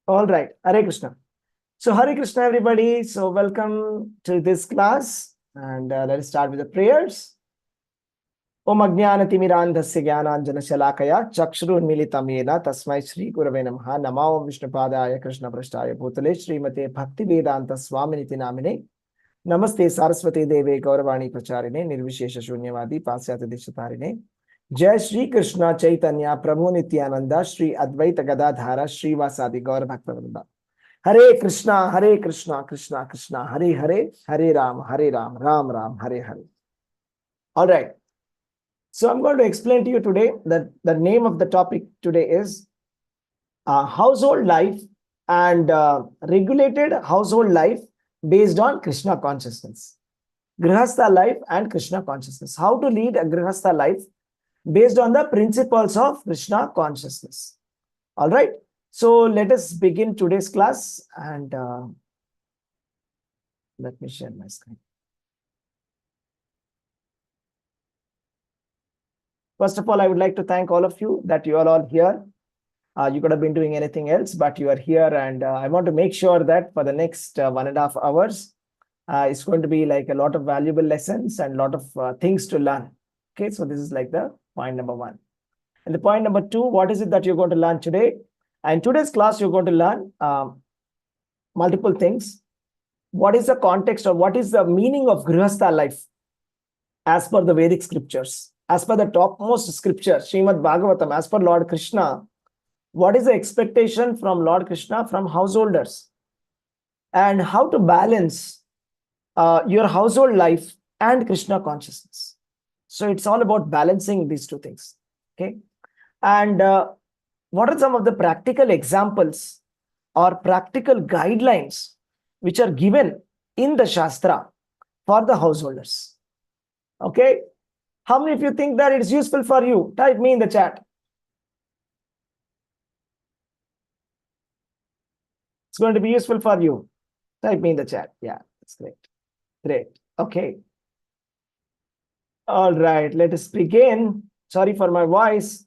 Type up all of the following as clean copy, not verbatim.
All right. Hare Krishna. So, Hare Krishna, everybody. So, welcome to this class. And let us start with the prayers. Om Ajnanatimirandhasya Jnananjana Shalakaya Chakshurunmilitam Yena Tasmai Shri Gurave Namaha Namo Vishnupadaya Krishna Prashtaya Bhutale Srimate Bhakti Vedanta Swaminiti Namine Namaste Saraswati Deve Gauravani Pracharine Nirvishesha Shunyavadi Pasyata Dishatarine Jai Shri Krishna Chaitanya Prabhu Nityananda Shri Advaita Gadadhara Shri Vasadi Gaur Bhaktavranda Hare Krishna, Krishna Krishna, Hare Hare, Hare Ram, Ram Ram, Hare Hare. All right. So I'm going to explain to you today that the name of the topic today is household life and regulated household life based on Krishna consciousness. Grihastha life and Krishna consciousness. How to lead a Grihastha life based on the principles of Krishna consciousness. All right. So let us begin today's class and let me share my screen. First of all, I would like to thank all of you that you are all here. You could have been doing anything else, but you are here, and I want to make sure that for the next 1.5 hours, it's going to be like a lot of valuable lessons and a lot of things to learn. Okay, so this is like the point number 1. And the point number 2, what is it that you're going to learn today? And today's class, you're going to learn multiple things. What is the context or what is the meaning of Grihastha life as per the Vedic scriptures? As per the topmost scripture, Srimad Bhagavatam, as per Lord Krishna, what is the expectation from Lord Krishna from householders? And how to balance your household life and Krishna consciousness. So it's all about balancing these two things. Okay. And what are some of the practical examples or practical guidelines which are given in the Shastra for the householders? Okay. How many of you think that it's useful for you? Type me in the chat. It's going to be useful for you. Type me in the chat. Yeah, that's great. Great. Okay. All right. Let us begin. Sorry for my voice.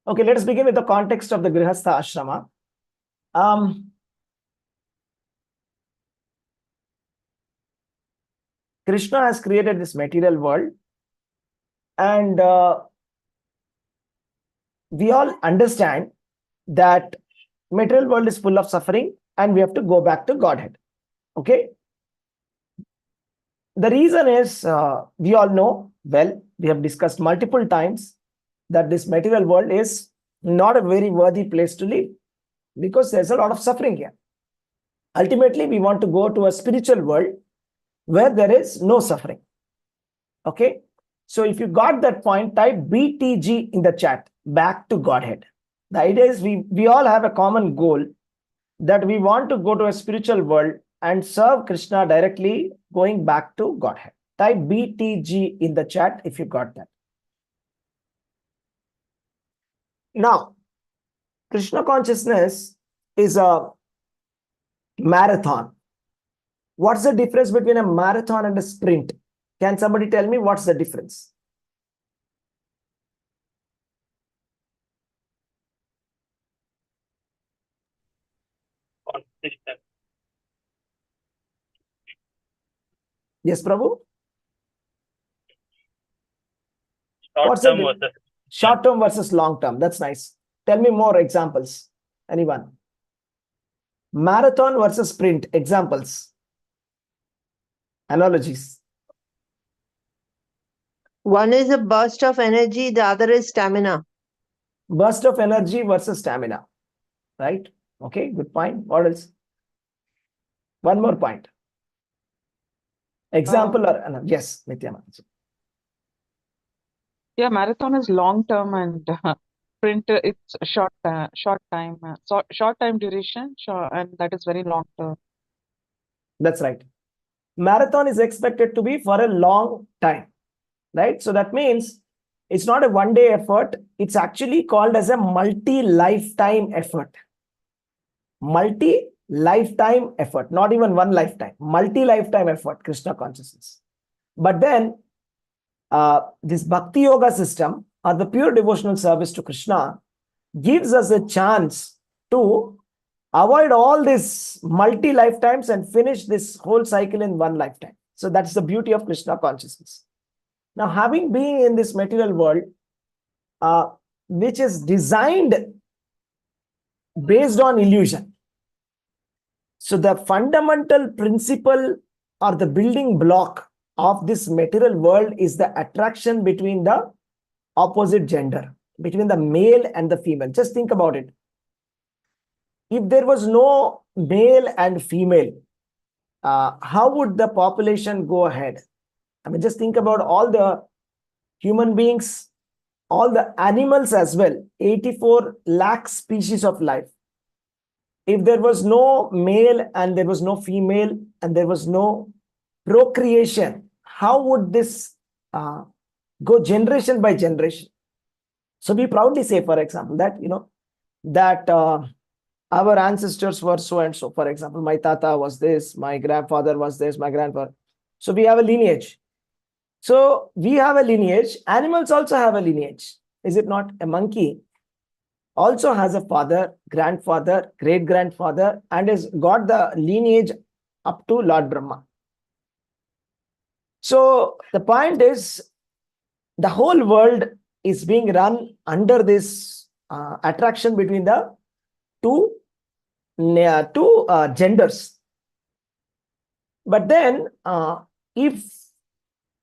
Okay, let us begin with the context of the Grihastha Ashrama. Krishna has created this material world, and we all understand that material world is full of suffering and we have to go back to Godhead. Okay. The reason is, we all know, well, we have discussed multiple times that this material world is not a very worthy place to live because there's a lot of suffering here. Ultimately, we want to go to a spiritual world where there is no suffering. Okay. So if you got that point, type BTG in the chat, back to Godhead. The idea is we all have a common goal that we want to go to a spiritual world and serve Krishna directly, going back to Godhead. Type BTG in the chat if you got that. Now, Krishna consciousness is a marathon. What's the difference between a marathon and a sprint? Can somebody tell me what's the difference? Yes, Prabhu? Short term versus long term. That's nice. Tell me more examples. Anyone? Marathon versus sprint. Examples. Analogies. One is a burst of energy, the other is stamina. Burst of energy versus stamina. Right? Okay, good point. What else? One more point. Example or yes, Nitya. Yeah, marathon is long term and sprint it's short time duration, and that is very long term. That's right. Marathon is expected to be for a long time, right? So that means it's not a one-day effort. It's actually called as a multi-lifetime effort. Multi-lifetime effort, not even one lifetime. Multi-lifetime effort, Krishna consciousness. But then this Bhakti Yoga system or the pure devotional service to Krishna gives us a chance to avoid all these multi lifetimes and finish this whole cycle in one lifetime. So that's the beauty of Krishna consciousness. Now, having been in this material world, which is designed based on illusion. So the fundamental principle or the building block of this material world is the attraction between the opposite gender, between the male and the female. Just think about it. If there was no male and female, how would the population go ahead? I mean, just think about all the human beings, all the animals as well, 84 lakh species of life. If there was no male and there was no female and there was no procreation, how would this go generation by generation? So we proudly say, for example, that, that our ancestors were so and so. For example, my tata was this, my grandfather was this, my grandfather. So we have a lineage. So we have a lineage. Animals also have a lineage. Is it not? A monkey also has a father, grandfather, great-grandfather, and has got the lineage up to Lord Brahma. So the point is, the whole world is being run under this attraction between the two genders. But then, if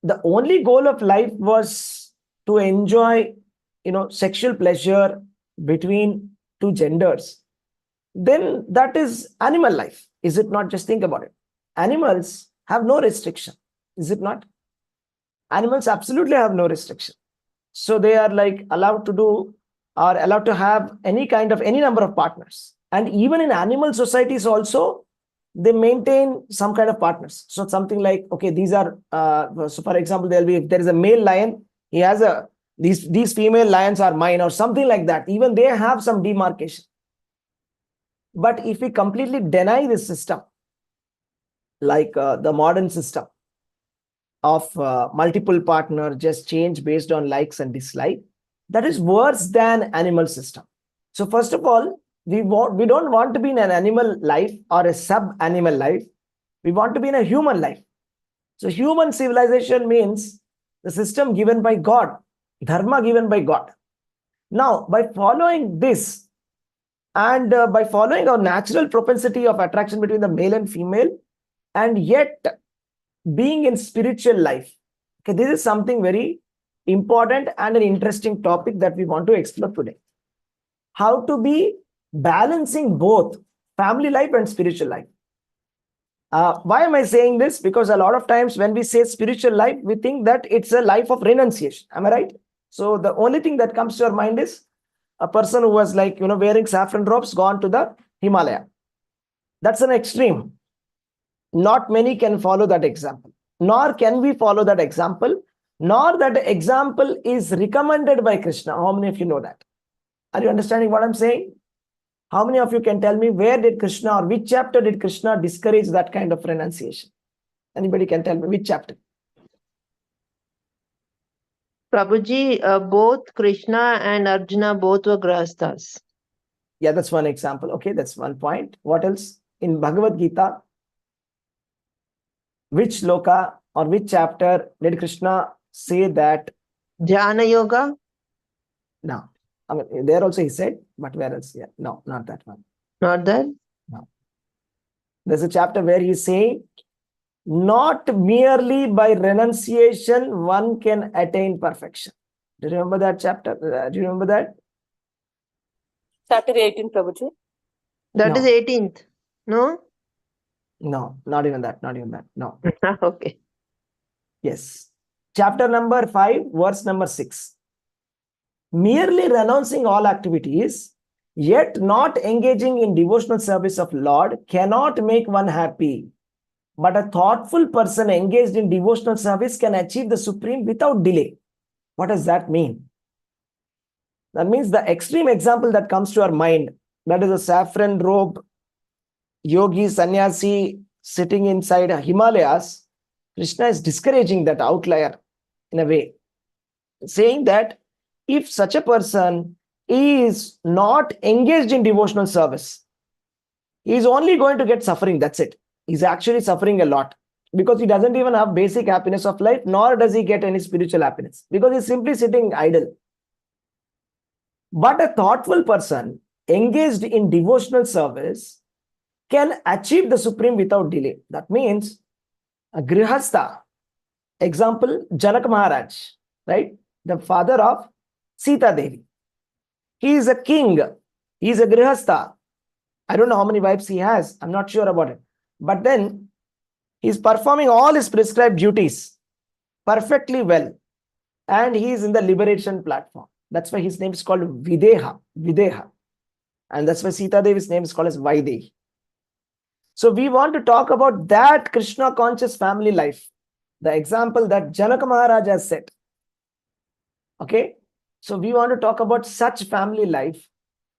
the only goal of life was to enjoy, sexual pleasure between two genders, then that is animal life. Is it not? Just think about it. Animals have no restriction. Is it not? Animals absolutely have no restriction. So they are like allowed to do or allowed to have any number of partners. And even in animal societies also, they maintain some kind of partners. So something like, okay, these are, so for example, if there is a male lion, he has these female lions are mine or something like that. Even they have some demarcation. But if we completely deny this system, like the modern system of multiple partner, just change based on likes and dislike, that is worse than animal system. So first of all, we don't want to be in an animal life or a sub-animal life. We want to be in a human life. So human civilization means the system given by God, dharma given by God. Now, by following this and by following our natural propensity of attraction between the male and female, and yet being in spiritual life, okay, this is something very important and an interesting topic that we want to explore today. How to be balancing both family life and spiritual life. Why am I saying this? Because a lot of times when we say spiritual life, we think that it's a life of renunciation. Am I right? So the only thing that comes to your mind is a person who was like, wearing saffron robes, gone to the Himalaya. That's an extreme. Not many can follow that example, nor can we follow that example, nor that example is recommended by Krishna. How many of you know that? Are you understanding what I'm saying? How many of you can tell me where did Krishna or which chapter did Krishna discourage that kind of renunciation? Anybody can tell me which chapter? Prabhuji, both Krishna and Arjuna both were grahasthas. Yeah, that's one example. Okay, that's one point. What else? In Bhagavad Gita, which loka or which chapter did Krishna say that? Jnana Yoga? No. I mean, there also he said, but where else? Yeah, no, not that one. Not that? No. There's a chapter where he's saying, not merely by renunciation one can attain perfection. Do you remember that chapter? Do you remember that? Chapter 18, Prabhuji. That No. is 18th. No? No, not even that. Not even that. No. Okay. Yes. Chapter number 5, verse number 6. Merely renouncing all activities, yet not engaging in devotional service of Lord cannot make one happy. But a thoughtful person engaged in devotional service can achieve the supreme without delay. What does that mean? That means the extreme example that comes to our mind, that is a saffron robe, yogi, sannyasi sitting inside Himalayas. Krishna is discouraging that outlier in a way, saying that if such a person is not engaged in devotional service, he is only going to get suffering. That's it. He's actually suffering a lot because he doesn't even have basic happiness of life, nor does he get any spiritual happiness because he's simply sitting idle. But a thoughtful person engaged in devotional service can achieve the supreme without delay. That means a grihastha, example, Janak Maharaj, right? The father of Sita Devi. He is a king. He is a grihastha. I don't know how many wives he has. I'm not sure about it. But then he's performing all his prescribed duties perfectly well. And he is in the liberation platform. That's why his name is called Videha. Videha. And that's why Sita Devi's name is called as Vaidehi. So we want to talk about that Krishna conscious family life. The example that Janaka Maharaj has set. Okay. So we want to talk about such family life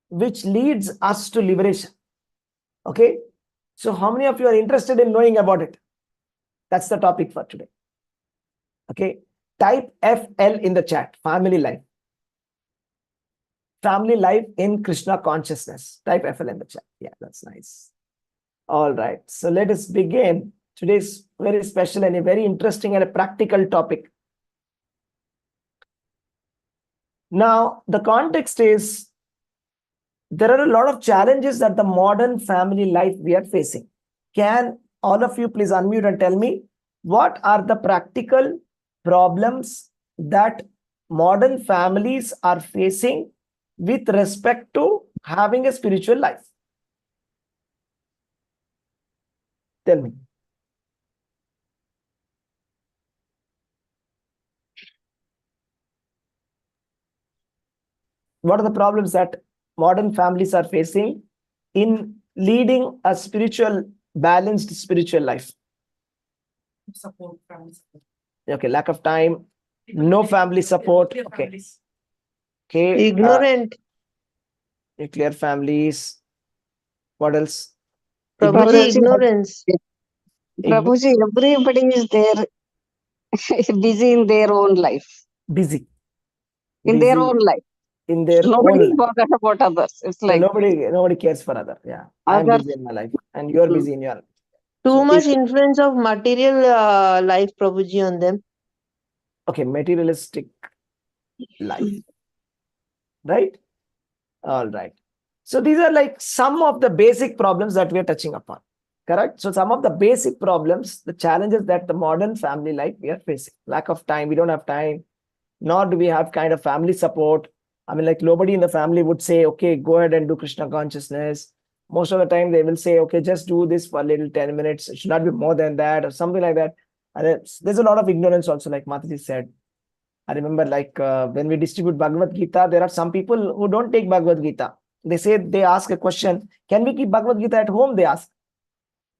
which leads us to liberation. Okay. So how many of you are interested in knowing about it? That's the topic for today. Okay. Type FL in the chat. Family life. Family life in Krishna consciousness. Type FL in the chat. Yeah, that's nice. All right. So let us begin. Today's very special and a very interesting and a practical topic. Now, the context is there are a lot of challenges that the modern family life we are facing. Can all of you please unmute and tell me what are the practical problems that modern families are facing with respect to having a spiritual life? Tell me. What are the problems that modern families are facing in leading a balanced spiritual life? Support, family support. Okay, lack of time, no family support. Okay. Okay. Ignorant. Nuclear families. What else? Prabhuji, ignorance. Prabhuji, everybody is there, busy in their own life. Busy. In their own life. In their Nobody own life. forgot about others. It's So like nobody cares for other. Yeah. I'm others. busy in my life and you're busy in your life. Too much influence of material life, Prabhuji, on them. Okay, materialistic life. Right? All right. So these are like some of the basic problems that we are touching upon. Correct? So some of the basic problems, the challenges that the modern family life we are facing. Lack of time. We don't have time. Nor do we have kind of family support. I mean, like nobody in the family would say, okay, go ahead and do Krishna consciousness. Most of the time they will say, okay, just do this for a little 10 minutes. It should not be more than that or something like that. And there's a lot of ignorance also, like Mataji said. I remember like when we distribute Bhagavad Gita, there are some people who don't take Bhagavad Gita. They ask a question, can we keep Bhagavad Gita at home? They ask.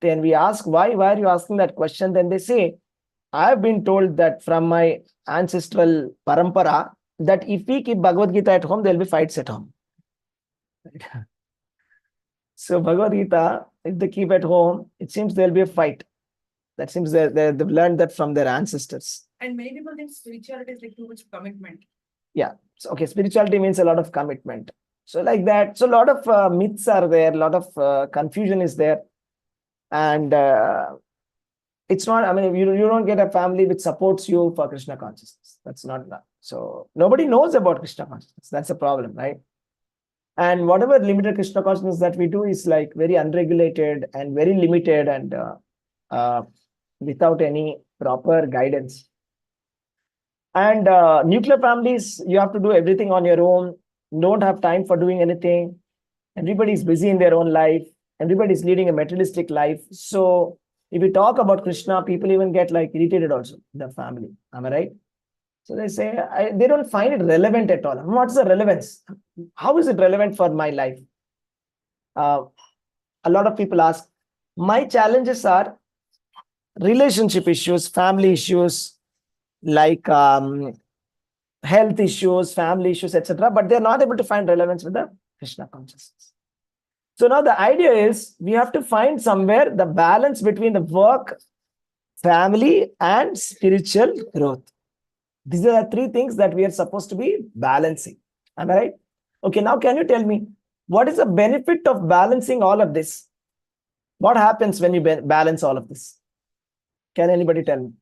Then we ask, why are you asking that question? Then they say, I've been told that from my ancestral parampara that if we keep Bhagavad Gita at home, there'll be fights at home. So Bhagavad Gita, if they keep at home, it seems there'll be a fight. That seems they've learned that from their ancestors. And many people think spirituality is like too much commitment. Yeah. So, okay, spirituality means a lot of commitment. So like that. So a lot of myths are there. A lot of confusion is there. And it's not, I mean, you don't get a family which supports you for Krishna consciousness. That's not that. So nobody knows about Krishna consciousness. That's a problem, right? And whatever limited Krishna consciousness that we do is like very unregulated and very limited and without any proper guidance. And nuclear families, you have to do everything on your own. Don't have time for doing anything. Everybody's busy in their own life. Everybody's leading a materialistic life. So if we talk about Krishna, people even get like irritated also, the family. Am I right? So they say, they don't find it relevant at all. What's the relevance? How is it relevant for my life? A lot of people ask, my challenges are relationship issues, family issues, like health issues, family issues, etc. But they're not able to find relevance with the Krishna consciousness. So now the idea is we have to find somewhere the balance between the work, family, and spiritual growth. These are the three things that we are supposed to be balancing. Am I right? Okay, now can you tell me what is the benefit of balancing all of this? What happens when you balance all of this? Can anybody tell me?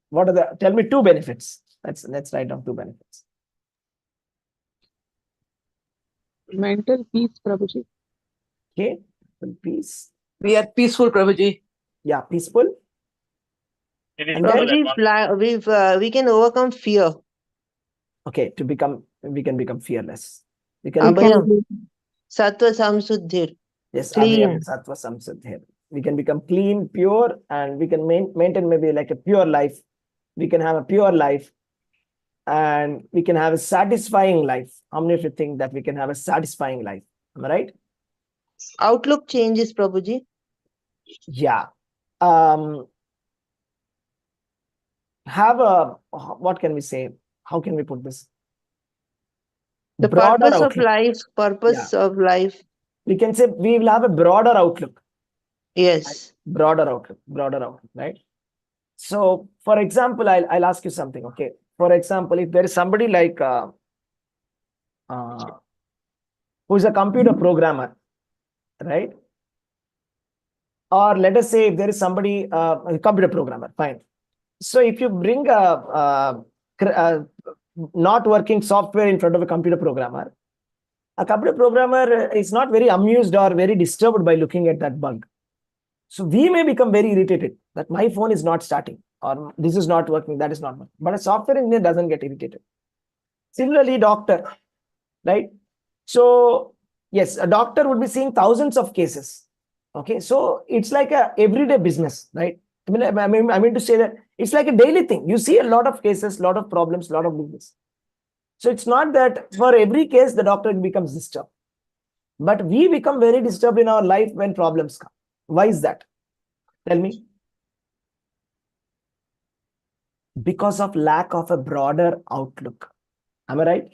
Tell me two benefits. Let's write down two benefits. Mental peace, Prabhuji. Okay, peace. We are peaceful, Prabhuji. Yeah, peaceful. It is And then- Prabhuji, we can overcome fear. Okay, we can become fearless. We can Abhayam. Sattva samsuddhir. yes, clean. Abhayam Sattva Samsiddhir. We can become clean, pure, and we can maintain maybe like a pure life. We can have a pure life, and we can have a satisfying life. How many of you think that we can have a satisfying life? Am I right? Outlook changes, Prabhuji. Yeah. Have a, what can we say? How can we put this? The Broader purpose of outlook. life. Purpose of life. We can say we will have a broader outlook. Yes. Broader outlook, right? So, for example, I'll ask you something. Okay. For example, if there is somebody like who is a computer programmer, right? Or let us say if there is somebody a computer programmer, fine. So if you bring a not working software in front of a computer programmer is not very amused or very disturbed by looking at that bug. So we may become very irritated that my phone is not starting, or this is not working, that is not working. But a software engineer doesn't get irritated. Similarly, doctor, right? So yes, a doctor would be seeing thousands of cases. Okay, so it's like a everyday business, right? I mean to say that it's like a daily thing. You see a lot of cases, lot of problems, lot of business. So it's not that for every case the doctor becomes disturbed, but we become very disturbed in our life when problems come. Why is that? Tell me. Because of lack of a broader outlook. Am I right?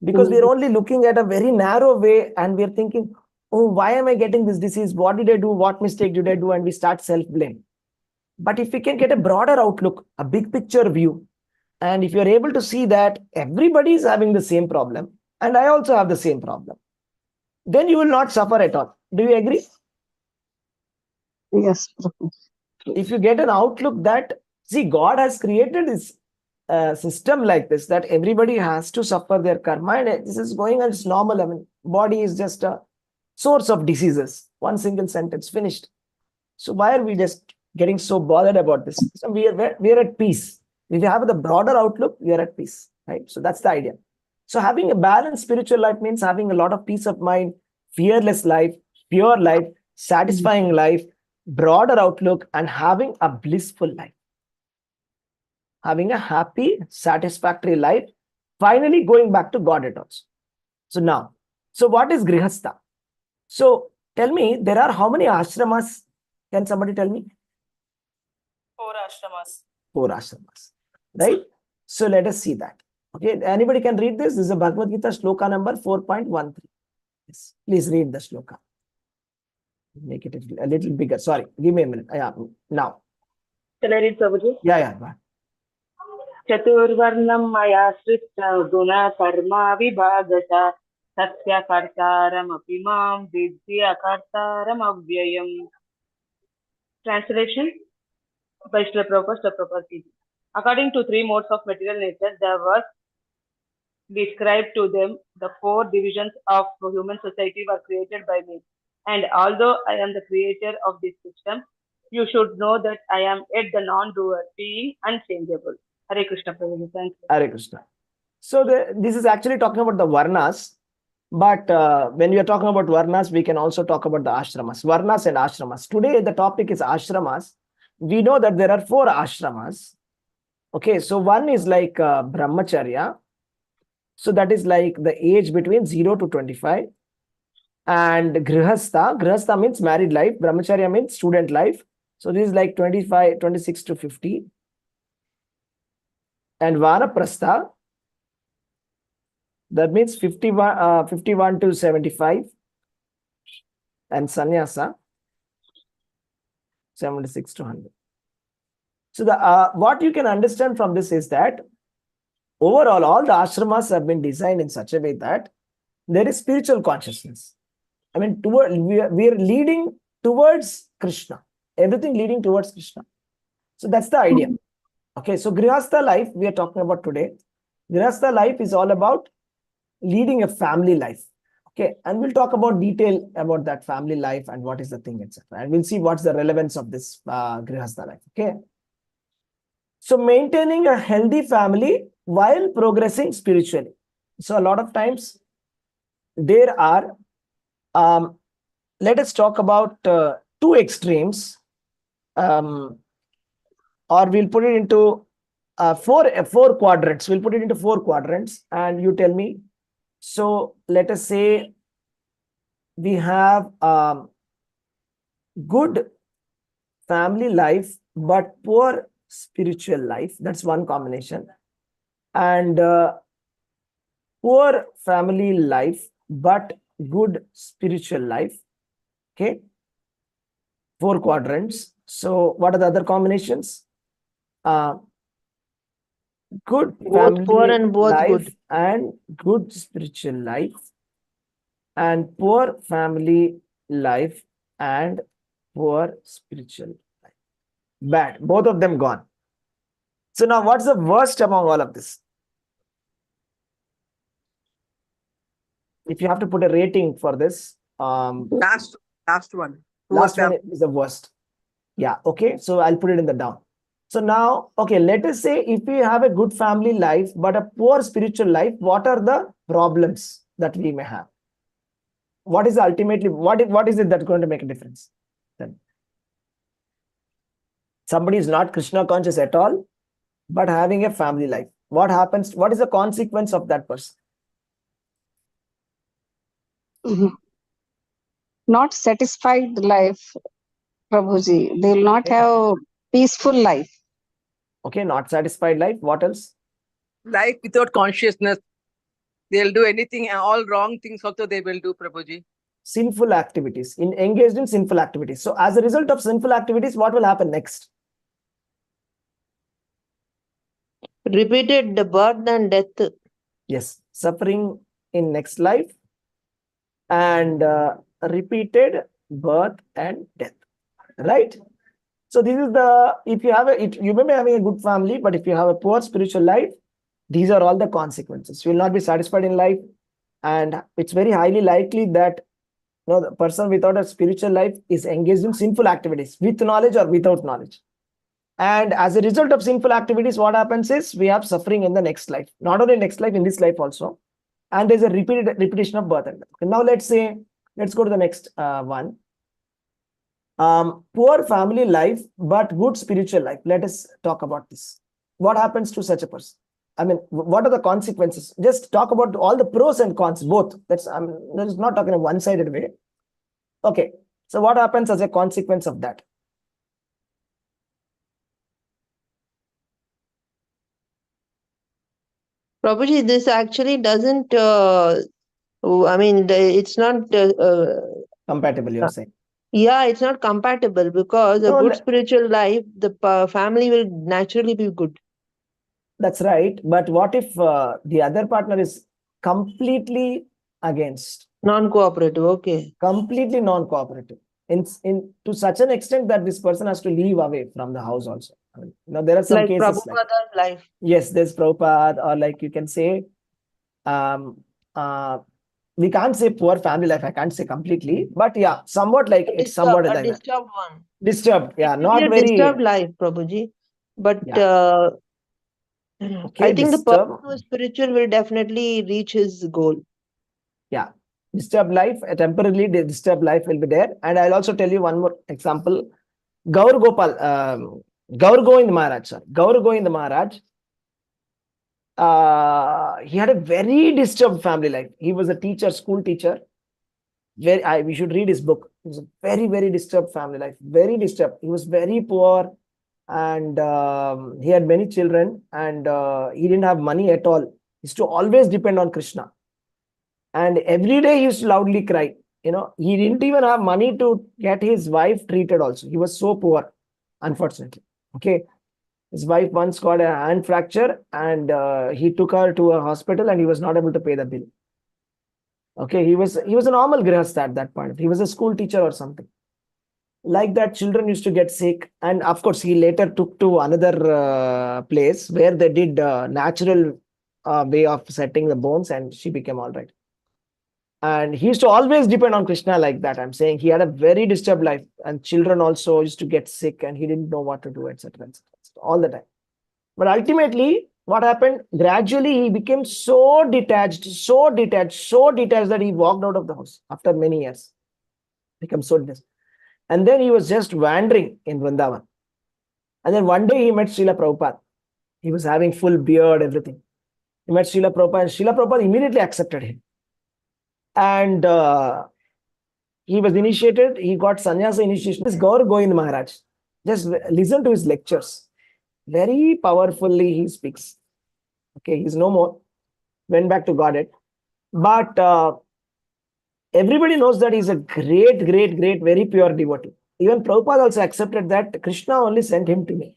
Because we're only looking at a very narrow way and we're thinking, oh, why am I getting this disease? What did I do? What mistake did I do? And we start self-blame. But if we can get a broader outlook, a big picture view, and if you're able to see that everybody is having the same problem, and I also have the same problem, then you will not suffer at all. Do you agree? Yes. If you get an outlook that, see, God has created this system like this, that everybody has to suffer their karma, and this is going and it's normal. I mean, body is just a source of diseases. One single sentence, finished. So why are we just getting so bothered about this? So we are at peace. If you have the broader outlook, we are at peace, right? So that's the idea. So having a balanced spiritual life means having a lot of peace of mind, fearless life, pure life, satisfying life, broader outlook, and having a blissful life. Having a happy, satisfactory life, finally going back to God at all. So now, so what is Grihastha? So tell me, there are how many ashramas? Can somebody tell me? 4 ashramas. 4 ashramas, right? So let us see that. Okay, anybody can read this? This is a Bhagavad Gita shloka number 4.13. Yes. Please read the shloka. Make it a little bigger. Sorry, give me a minute. Yeah, now. Can I read, Prabhuji? Yeah. Go ahead. Chaturvarnam maya srishta guna karma vibhagata satya kartaram apimam vidya kartaram avyayam. Translation by Srila Prabhupada. According to 3 modes of material nature, there was described to them the 4 divisions of human society were created by me. And although I am the creator of this system, you should know that I am yet the non-doer, being unchangeable. Hare Krishna, Prabhuji. Thank you. Hare Krishna. So this is actually talking about the Varnas. But when we are talking about Varnas, we can also talk about the Ashramas. Varnas and Ashramas. Today, the topic is Ashramas. We know that there are 4 Ashramas. Okay, so one is like Brahmacharya. So that is like the age between 0 to 25. And Grihastha. Grihastha means married life. Brahmacharya means student life. So this is like 26 to 50. And Vanaprastha, that means 51 to 75. And Sannyasa, 76 to 100. So what you can understand from this is that overall, all the ashramas have been designed in such a way that there is spiritual consciousness. I mean, we are leading towards Krishna. Everything leading towards Krishna. So that's the idea. Okay, so Grihastha life we are talking about today. Grihastha life is all about leading a family life. Okay, and we'll talk about detail about that family life and what is the thing, etc. And we'll see what's the relevance of this Grihastha life. Okay. So maintaining a healthy family while progressing spiritually. So a lot of times there are, let us talk about two extremes, or we'll put it into four quadrants. We'll put it into four quadrants, and you tell me. So let us say we have good family life but poor spiritual life. That's one combination. And poor family life but good spiritual life. Okay, four quadrants. So what are the other combinations? Good Both family poor and both life good. and good spiritual life, and poor family life and poor spiritual life. Bad. Both of them gone. So now what's the worst among all of this? If you have to put a rating for this, Last one. last one is the worst. Yeah, okay. So I'll put it in the down. So now, okay, let us say if we have a good family life but a poor spiritual life, what are the problems that we may have? What is ultimately, what is it that's going to make a difference? Then somebody is not Krishna conscious at all, but having a family life. What happens? What is the consequence of that person? Not satisfied life, Prabhuji. They will not Okay. have peaceful life. Okay, not satisfied life. What else? Life without consciousness. They'll do anything, and all wrong things also they will do, Prabhuji. Sinful activities, engaged in sinful activities. So as a result of sinful activities, what will happen next? Repeated the birth and death. Yes, suffering in next life and repeated birth and death. Right? So this is the, if you have you may be having a good family, but if you have a poor spiritual life, these are all the consequences. You will not be satisfied in life, and it's very highly likely that the person without a spiritual life is engaged in sinful activities with knowledge or without knowledge. And as a result of sinful activities, what happens is we have suffering in the next life, not only next life, in this life also. And there's a repetition of birth and death. Now let's go to the next one. Poor family life but good spiritual life. Let us talk about this. What happens to such a person? I mean, what are the consequences? Just talk about all the pros and cons, both. That's not talking a one-sided way. Okay, so what happens as a consequence of that? Prabhuji, this actually doesn't, it's not, Compatible, you're saying? yeah, it's not compatible, because a No, good spiritual life, the family will naturally be good. that's right. But what if the other partner is completely against? Non-cooperative, okay. Completely non-cooperative. To such an extent that this person has to leave away from the house also. I mean, there are some Like cases like, Prabhupada's life. yes, there's Prabhupada, or like you can say, we can't say poor family life. I can't say completely, but yeah, somewhat like it's somewhat A like that. disturbed one. Disturbed, yeah, It will not be a very. disturbed life, Prabhuji. But Yeah. I think the person Disturbed. who is spiritual will definitely reach his goal. Yeah, disturbed life, a temporarily disturbed life will be there. And I'll also tell you one more example. Gaur Govind Maharaj, he had a very disturbed family life. He was a teacher, school teacher. We should read his book. It was a very, very disturbed family life. Very disturbed. He was very poor, and he had many children, and he didn't have money at all. He used to always depend on Krishna. And every day he used to loudly cry. He didn't even have money to get his wife treated also. He was so poor, unfortunately. Okay. His wife once got a hand fracture, and he took her to a hospital, and he was not able to pay the bill. Okay, he was a normal grihastha at that point. He was a school teacher or something. Like that, children used to get sick, and of course, he later took to another place where they did natural way of setting the bones, and she became all right. And he used to always depend on Krishna like that. I'm saying he had a very disturbed life, and children also used to get sick, and he didn't know what to do, etc., all the time. But ultimately, what happened? Gradually, he became so detached that he walked out of the house after many years. Become so detached. And then he was just wandering in Vrindavan. And then one day he met Srila Prabhupada. He was having full beard, everything. He met Srila Prabhupada, and Srila Prabhupada immediately accepted him. And he was initiated. He got sannyasa initiation. This Gaur Govind Maharaj. Just listen to his lectures. Very powerfully he speaks. Okay, he's no more. Went back to Godhead. But everybody knows that he's a great, very pure devotee. Even Prabhupada also accepted that Krishna only sent him to me.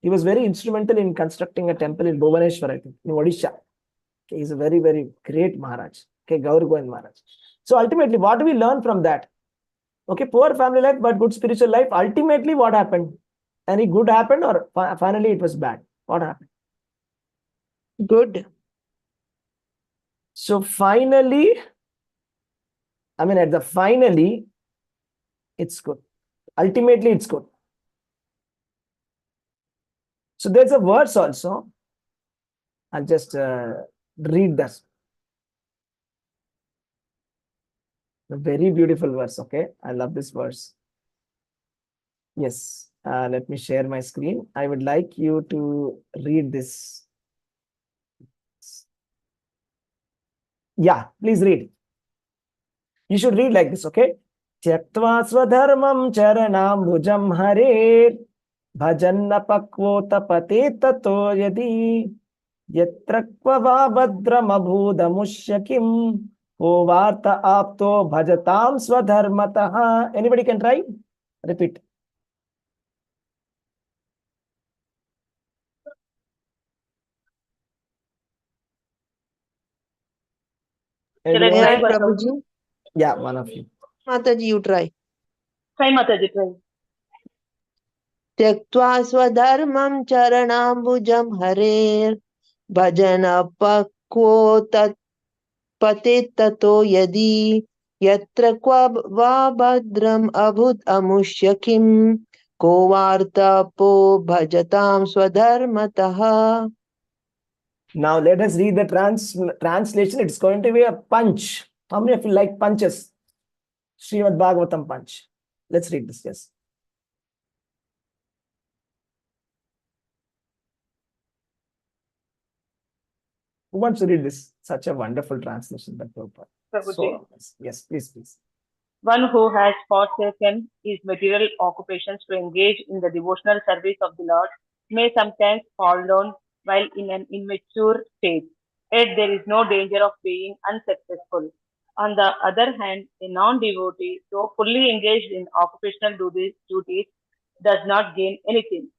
He was very instrumental in constructing a temple in Bhubaneswar, I think, in Odisha. Okay, he's a very, very great Maharaj. Okay, Gaur Govind Maharaj. So ultimately, what do we learn from that? Okay, poor family life, but good spiritual life. Ultimately, what happened? Any good happened, or finally it was bad? What happened? Good. So finally, finally, it's good. Ultimately, it's good. So there's a verse also. I'll just read this. A very beautiful verse, okay? I love this verse. Yes, let me share my screen. I would like you to read this. Yeah, please read. You should read like this, okay? Tyaktva swadharmam charanambujam hare bhajanna pakvotapate tato yadi yatra kvava badram abhudamushyakim varta apto bhajatam swadharmataha. Anybody can try? Repeat. Shall I Anybody May try, I, want? Prabhuji? Yeah, one of you. Mataji, you try. Try, Mataji, try. त्यक्त्वा स्वधर्मं चरणाम्बुजं हरेर् भजन पक्वो तत्पतिततो यदि यत्र क्व वा भद्रम् अभूत् अमुष्य किं को वार्तापो भजतां स्वधर्मतः. Now let us read the translation. It's going to be a punch. How many of you like punches? Srimad Bhagavatam punch. Let's read this, yes. Who wants to read this? Such a wonderful translation by Prabhupada. Prabhuji. So, yes, please. One who has forsaken his material occupations to engage in the devotional service of the Lord may sometimes fall down while in an immature state. Yet there is no danger of being unsuccessful. On the other hand, a non-devotee, though fully engaged in occupational duties, does not gain anything.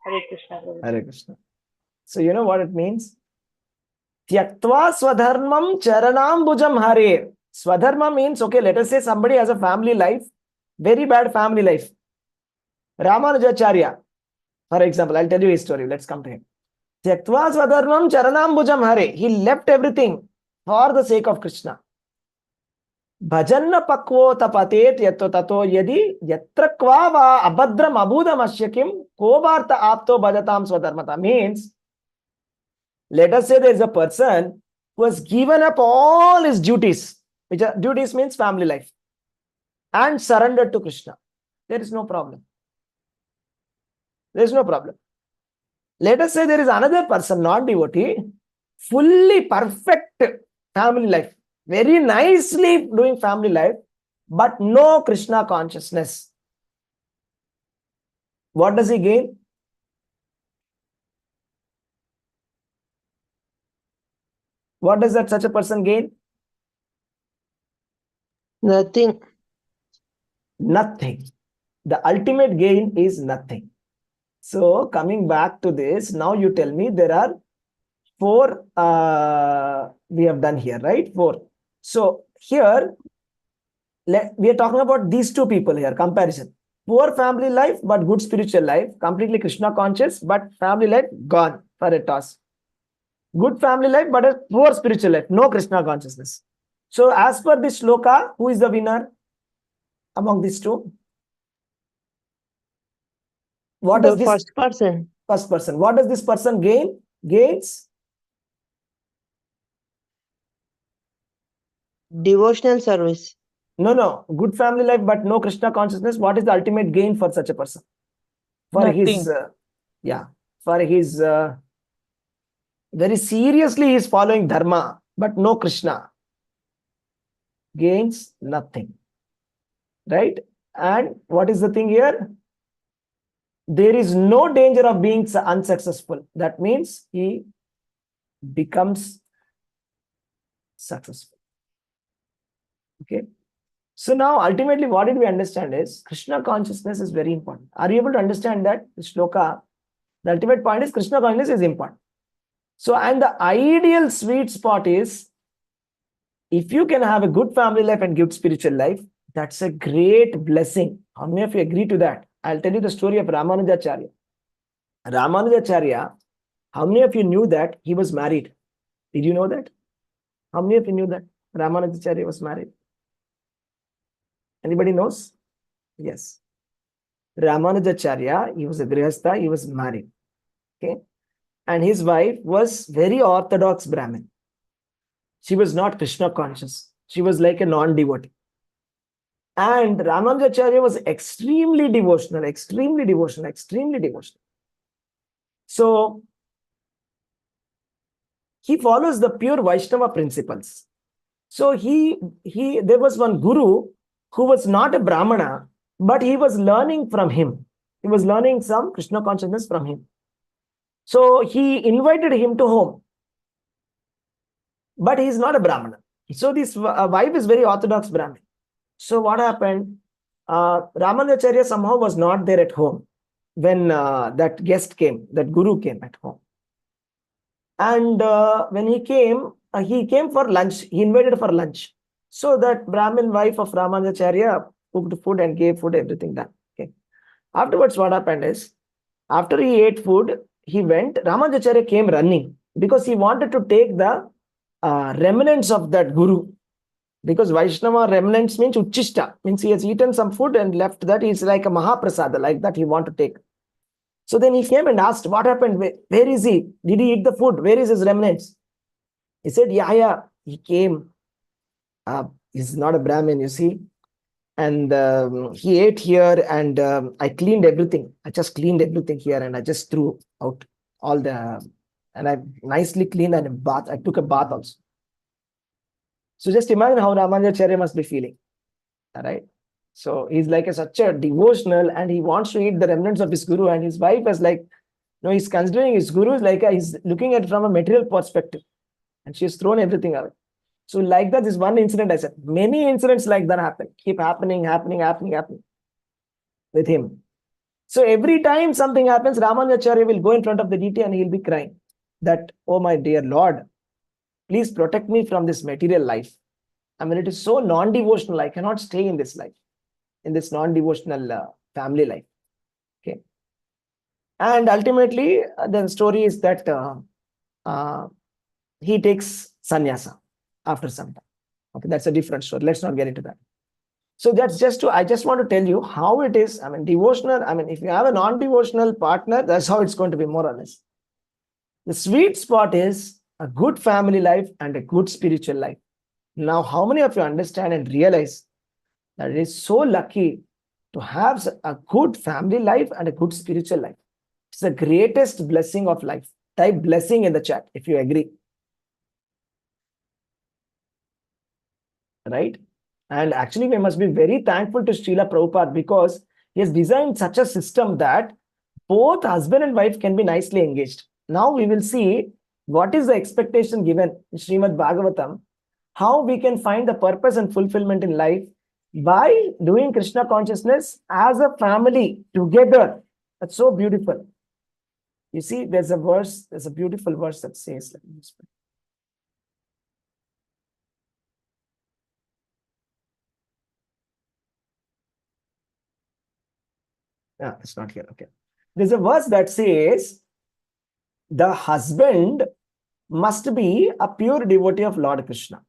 Hare Krishna. Prabhuji. Hare Krishna. So you know what it means? Tyaktva swadharmam charanambujam hare. Swadharma means, okay, let us say somebody has a family life, very bad family life. Ramanujacharya, for example, I'll tell you his story. Let's come to him. Tyaktva swadharmam charanambujam hare. He left everything for the sake of Krishna. Bhajanna pakvo tapatet yatto tato yadi yatra kva va abhadram abhudam ashyakim kovarta apto bhajatam swadharmata. Means, let us say there is a person who has given up all his duties, which are duties means family life, and surrendered to Krishna. There is no problem. There is no problem. Let us say there is another person, non-devotee, fully perfect family life, very nicely doing family life, but no Krishna consciousness. What does he gain? What does that such a person gain? Nothing. Nothing. The ultimate gain is nothing. So coming back to this, now you tell me there are four we have done here, right? Four. So here, we are talking about these two people here, comparison. Poor family life, but good spiritual life. Completely Krishna conscious, but family life gone for a toss. Good family life, but a poor spiritual life. No Krishna consciousness. So as per this shloka, who is the winner among these two? What The does this first person. first person? What does this person gain? Gains Devotional service. no. Good family life, but no Krishna consciousness. What is the ultimate gain for such a person? For his, Nothing. for his, very seriously he is following dharma, but no Krishna. Gains nothing. Right? And what is the thing here? There is no danger of being unsuccessful. That means he becomes successful. Okay. So now ultimately what did we understand is Krishna consciousness is very important. Are you able to understand that? The shloka, the ultimate point is Krishna consciousness is important. So, and the ideal sweet spot is if you can have a good family life and good spiritual life, that's a great blessing. How many of you agree to that? I'll tell you the story of Ramanujacharya. Ramanujacharya, how many of you knew that he was married? Did you know that? How many of you knew that Ramanujacharya was married? Anybody knows? Yes. Ramanujacharya, he was a grihastha, he was married. Okay. And his wife was very orthodox Brahmin. She was not Krishna conscious. She was like a non-devotee. And Ramanujacharya was extremely devotional. So he follows the pure Vaishnava principles. So there was one guru who was not a Brahmana, but he was learning from him. He was learning some Krishna consciousness from him. So he invited him to home. But he is not a Brahmana. So this wife is very orthodox Brahmin. So what happened? Ramanujacharya somehow was not there at home when that guest came, that guru came at home. And when he came for lunch. He invited for lunch. So that Brahmin wife of Ramanujacharya cooked food and gave food, everything done. Okay. Afterwards, what happened is, after he ate food, he went. Ramanujacharya came running because he wanted to take the remnants of that guru. Because Vaishnava remnants means Uchishta, means he has eaten some food and left that. It's like a Mahaprasada, like that he want to take. So then he came and asked, what happened? Where is he? Did he eat the food? Where is his remnants? He said, yeah, he came. He's not a Brahmin, you see. And he ate here and I cleaned everything. I just cleaned everything here and I just threw out all the, and I nicely cleaned and bath. I took a bath also. So just imagine how Ramanujacharya must be feeling. All right. So he's like such a devotional and he wants to eat the remnants of his guru. And his wife is like, no, he's considering his guru is like, he's looking at it from a material perspective. And she's thrown everything out. So like that, this one incident, I said, many incidents like that happen, keep happening with him. So every time something happens, Ramanujacharya will go in front of the deity and he'll be crying that, oh my dear Lord, please protect me from this material life. I mean, it is so non-devotional. I cannot stay in this life, in this non-devotional family life. Okay. And ultimately, the story is that he takes sannyasa after some time. Okay, that's a different story. Let's not get into that. So that's I just want to tell you how it is. I mean, devotional. I mean, if you have a non-devotional partner, that's how it's going to be, more or less. The sweet spot is a good family life and a good spiritual life. Now, how many of you understand and realize that it is so lucky to have a good family life and a good spiritual life? It's the greatest blessing of life. Type blessing in the chat if you agree. Right? And actually, we must be very thankful to Srila Prabhupada because he has designed such a system that both husband and wife can be nicely engaged. Now we will see what is the expectation given in Srimad Bhagavatam, how we can find the purpose and fulfillment in life by doing Krishna consciousness as a family together. That's so beautiful. You see, there's a beautiful verse that says, It's not here. Okay. There's a verse that says the husband must be a pure devotee of Lord Krishna.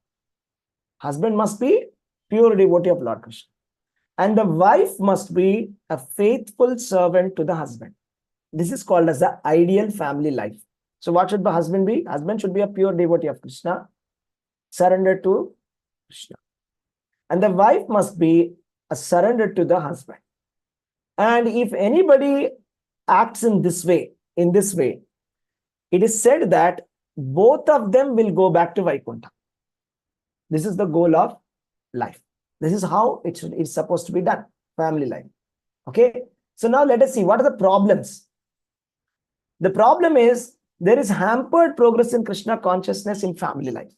Husband must be pure devotee of Lord Krishna. And the wife must be a faithful servant to the husband. This is called as the ideal family life. So what should the husband be? Husband should be a pure devotee of Krishna, surrendered to Krishna. And the wife must be a surrendered to the husband. And if anybody acts in this way, it is said that both of them will go back to Vaikuntha. This is the goal of life. This is how it's supposed to be done, family life. Okay. So now let us see what are the problems. The problem is there is hampered progress in Krishna consciousness in family life,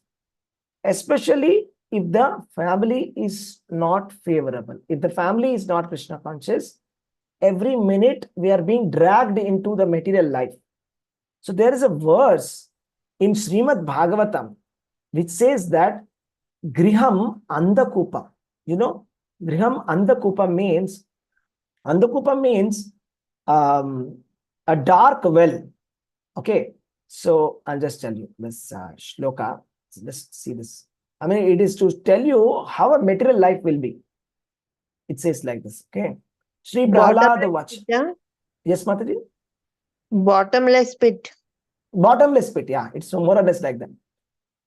especially if the family is not favorable. If the family is not Krishna conscious, every minute we are being dragged into the material life. So there is a verse in Srimad Bhagavatam which says that Griham Andakupa. You know, Griham Andakupa means a dark well. Okay, so I'll just tell you this shloka. Let's see this. I mean, it is to tell you how a material life will be. It says like this. Okay, Shri Prahlada Vach. Yeah? Yes, Mataji? Bottomless pit. Bottomless pit, yeah, it's more or less like that.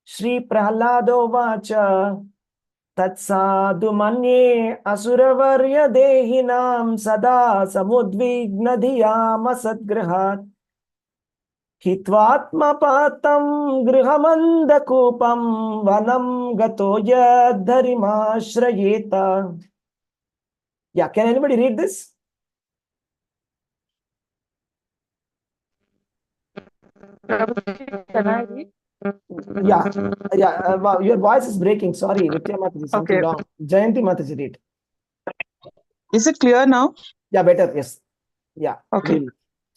Shri Prahlado Vacha Tatsadu Manye Asuravarya Dehinam Sada Samudvigna Dhiyam Asadgrahat Hitvatma Patam Grihamandakupam Vanam Gatoya Dharimashrayeta. Yeah, can anybody read this? Can I read? Wow, your voice is breaking. Sorry, Vidya Mataji, something Okay. wrong. Jayanti Mataji, read. Is it clear now? Yeah, better. Yes. Yeah. Okay. Read.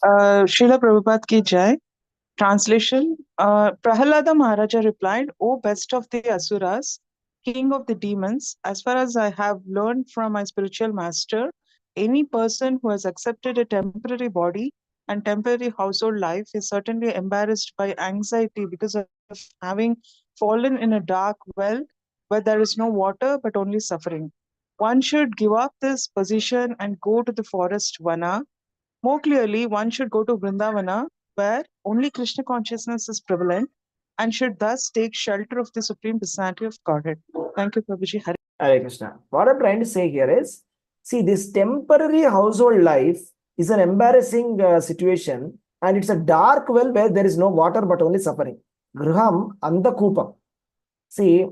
Srila Prabhupada ki jai. Translation. Prahalada Maharaja replied, O best of the Asuras, king of the demons, as far as I have learned from my spiritual master, any person who has accepted a temporary body and temporary household life is certainly embarrassed by anxiety because of having fallen in a dark well where there is no water but only suffering. One should give up this position and go to the forest Vana. More clearly, one should go to Vrindavana, where only Krishna consciousness is prevalent, and should thus take shelter of the Supreme Personality of Godhead. Thank you, Prabhuji. Hare Krishna. What I'm trying to say here is, see, this temporary household life is an embarrassing situation, and it's a dark well where there is no water but only suffering. Griham Andakupam. See,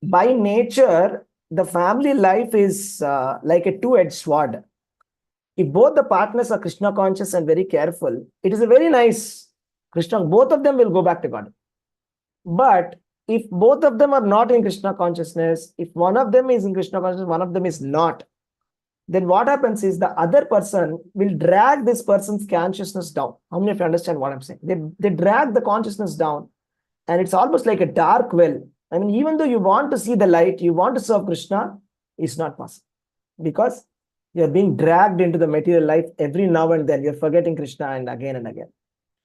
by nature, the family life is like a two-edged sword. If both the partners are Krishna conscious and very careful, it is a very nice Krishna. Both of them will go back to God. But if both of them are not in Krishna consciousness, if one of them is in Krishna consciousness, one of them is not, then what happens is the other person will drag this person's consciousness down. How many of you understand what I'm saying? They drag the consciousness down, and it's almost like a dark well. I mean, even though you want to see the light, you want to serve Krishna, it's not possible because you're being dragged into the material life every now and then. You're forgetting Krishna and again and again.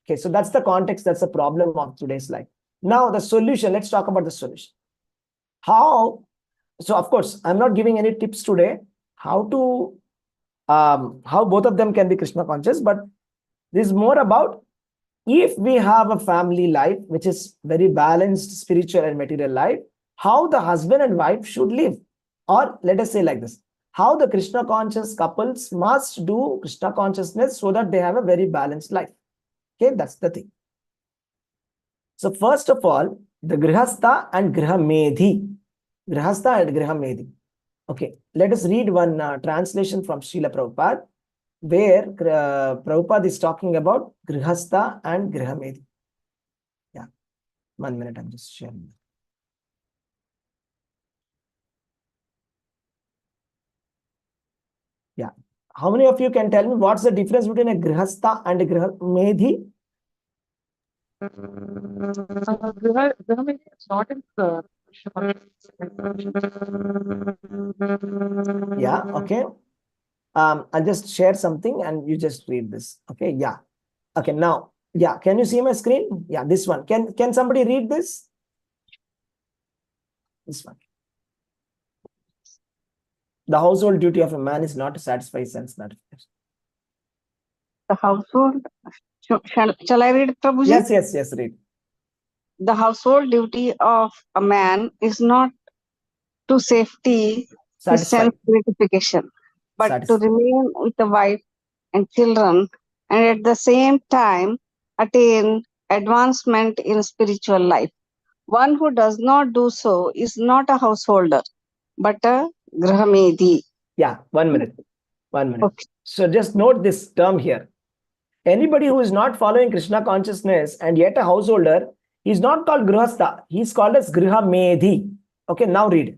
Okay, so that's the context, that's the problem of today's life. Now, the solution, let's talk about the solution. How? So, of course, I'm not giving any tips today how both of them can be Krishna conscious, but this is more about if we have a family life, which is very balanced spiritual and material life, how the husband and wife should live. Or let us say like this, how the Krishna conscious couples must do Krishna consciousness so that they have a very balanced life. Okay, that's the thing. So first of all, the Grihastha and Grihamedhi. Grihastha and Grihamedhi. Okay, let us read one translation from Srila Prabhupada, where Prabhupada is talking about Grihastha and Grihamedhi. Yeah, 1 minute, I'm just sharing. Yeah. How many of you can tell me what's the difference between a Grihastha and a Grihamedhi? Grihamedhi is not in the Yeah, okay. I'll just share something and you just read this. Okay, yeah. Okay, now, yeah, can you see my screen? Yeah, this one. Can somebody read this? This one. The household duty of a man is not to satisfy sense gratification. The household. Shall I read, Prabhuji? Yes, read. The household duty of a man is not to safety his Satisfy. sense gratification, but to Satisfy. remain with the wife and children, and at the same time attain advancement in spiritual life. One who does not do so is not a householder, but a grahamedi. Yeah, 1 minute. 1 minute. Okay. So just note this term here. Anybody who is not following Krishna consciousness and yet a householder, he's not called Grihastha. He's called as Grihamedhi. Okay, now read.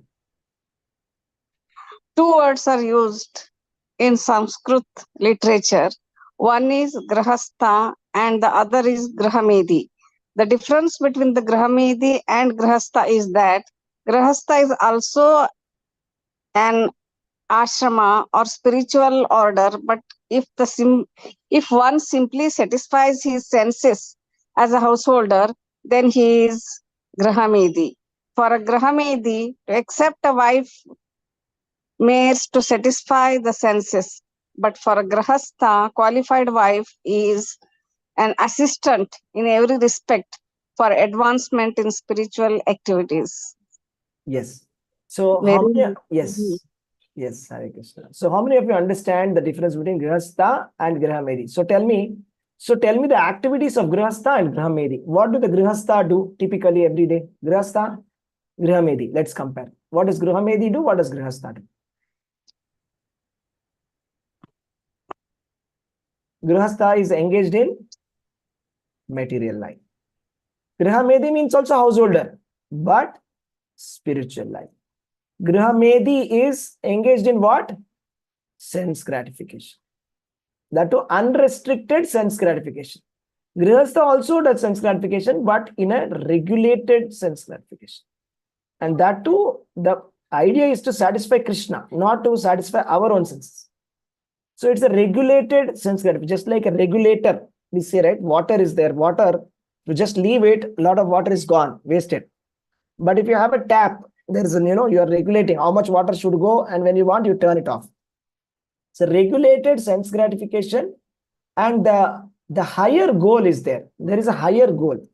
Two words are used in Sanskrit literature. One is Grahastha and the other is Grahamedi. The difference between the Grahamedi and Grahastha is that Grahastha is also an ashrama or spiritual order, but if one simply satisfies his senses as a householder, then he is Grahamedi. For a Grahamedi, to accept a wife means to satisfy the senses, but for a Grahastha, qualified wife is an assistant in every respect for advancement in spiritual activities. Yes. So Very how many? good. Yes, Hare Krishna. So how many of you understand the difference between Grihastha and Grihamedi? So tell me the activities of Grihastha and Grihamedi. What do the Grihastha do typically every day? Grihastha, Grihamedi. Let's compare. What does Grihamedi do? What does Grihastha do? Grihastha is engaged in material life. Grihamedi means also householder, but spiritual life. Grihamedi is engaged in what? Sense gratification. That too unrestricted sense gratification. Grihastha also does sense gratification, but in a regulated sense gratification. And that too, the idea is to satisfy Krishna, not to satisfy our own senses. So it's a regulated sense gratification, just like a regulator. We say, right? Water is there. Water, you just leave it, a lot of water is gone, wasted. But if you have a tap, there is you are regulating how much water should go, and when you want, you turn it off. So regulated sense gratification, and the higher goal is there. There is a higher goal,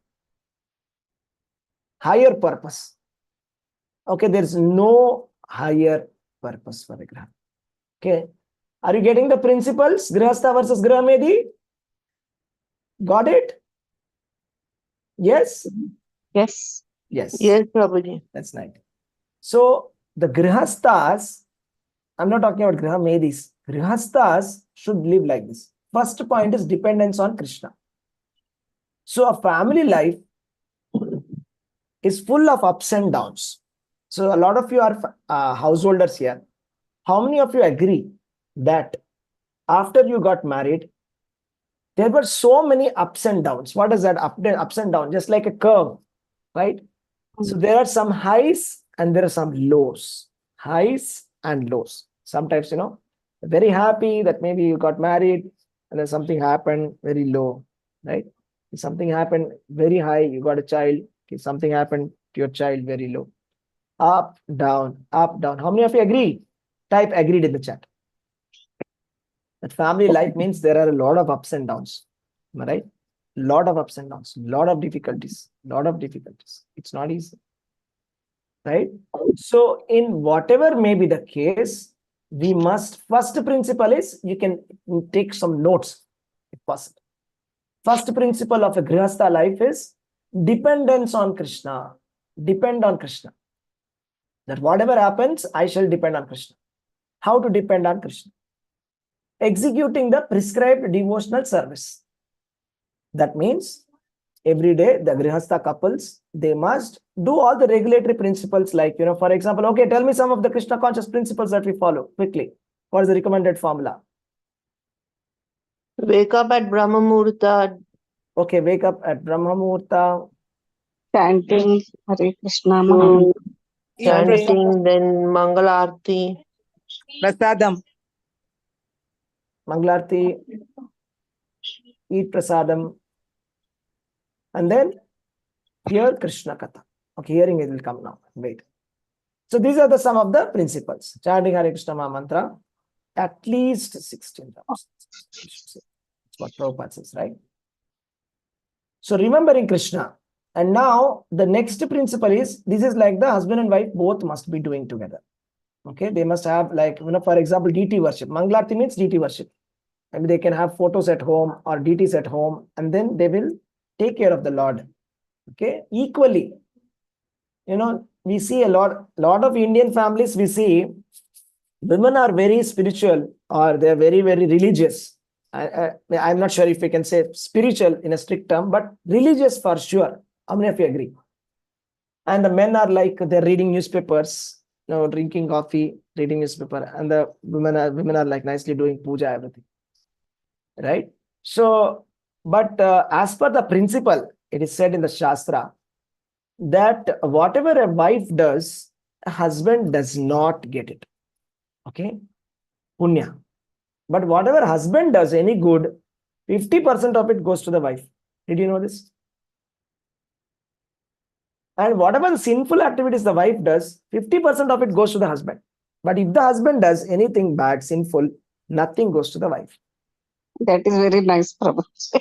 higher purpose. Okay, there is no higher purpose for a Griham. Okay, are you getting the principles? Grihastha versus Grihamedi. Got it? Yes. Yes. Yes. Yes, Prabhuji. That's nice. So the Grihasthas, I'm not talking about Grihamedis. Grihasthas should live like this. First point is dependence on Krishna. So a family life is full of ups and downs. So a lot of you are householders here. How many of you agree that after you got married, there were so many ups and downs? What is that ups and downs? Just like a curve, right? So there are some highs and there are some lows. Highs and lows. Sometimes, very happy that maybe you got married and then something happened very low, right? Something happened very high, you got a child. Something happened to your child very low. Up, down, up, down. How many of you agree? Type agreed in the chat. That family life means there are a lot of ups and downs. Am I right? Lot of ups and downs, lot of difficulties. It's not easy, right? So in whatever may be the case, we must, first principle is, you can take some notes if possible. First principle of a Grihastha life is dependence on Krishna. Depend on Krishna. That whatever happens, I shall depend on Krishna. How to depend on Krishna? Executing the prescribed devotional service. That means every day the Grihastha couples, they must do all the regulatory principles, like, for example, okay, tell me some of the Krishna conscious principles that we follow quickly. What is the recommended formula? Wake up at Brahma Muhurta. Okay, wake up at Brahma Muhurta. Chanting Hare Krishna Mahamantra. Chanting, then Mangala Aarti. Prasadam. Mangalarti, eat prasadam, and then hear Krishna Katha. Okay, hearing it will come now. Wait. So these are the some of the principles. Chanting Hare Krishna Maha Mantra, at least 16 times. That's what Prabhupada says, right? So remembering Krishna. And now the next principle is, this is like the husband and wife both must be doing together. Okay, they must have, like, for example, deity worship. Mangalarti means deity worship. And they can have photos at home or deities at home, and then they will take care of the Lord. Okay, equally. We see a lot of Indian families, we see women are very spiritual, or they're very, very religious. I'm not sure if we can say spiritual in a strict term, but religious for sure. How many of you agree? And the men are like, they're reading newspapers, drinking coffee, reading newspaper, and the women are like nicely doing puja, everything. Right? So, but as per the principle, it is said in the Shastra that whatever a wife does, a husband does not get it. Okay? Punya. But whatever husband does, any good, 50% of it goes to the wife. Did you know this? And whatever the sinful activities the wife does, 50% of it goes to the husband. But if the husband does anything bad, sinful, nothing goes to the wife. That is very nice, Prabhuji.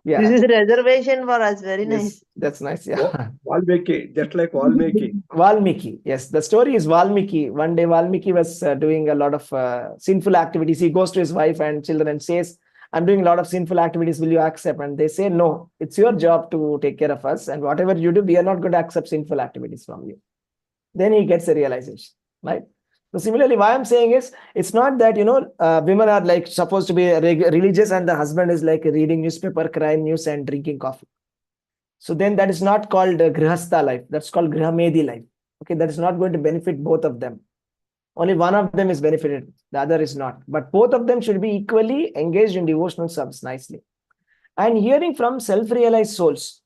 Yeah. This is reservation for us. Very Yes, nice. that's nice. Yeah. Valmiki, just like Valmiki. Valmiki. Yes, the story is Valmiki. One day Valmiki was doing a lot of sinful activities. He goes to his wife and children and says, I'm doing a lot of sinful activities. Will you accept? And they say, no, it's your job to take care of us. And whatever you do, we are not going to accept sinful activities from you. Then he gets a realization, right? So similarly, why I'm saying is, it's not that, women are like supposed to be religious and the husband is like reading newspaper, crime news and drinking coffee. So then that is not called grihastha life. That's called grihamedi life. Okay, that is not going to benefit both of them. Only one of them is benefited, the other is not. But both of them should be equally engaged in devotional service nicely. And hearing from self-realized souls.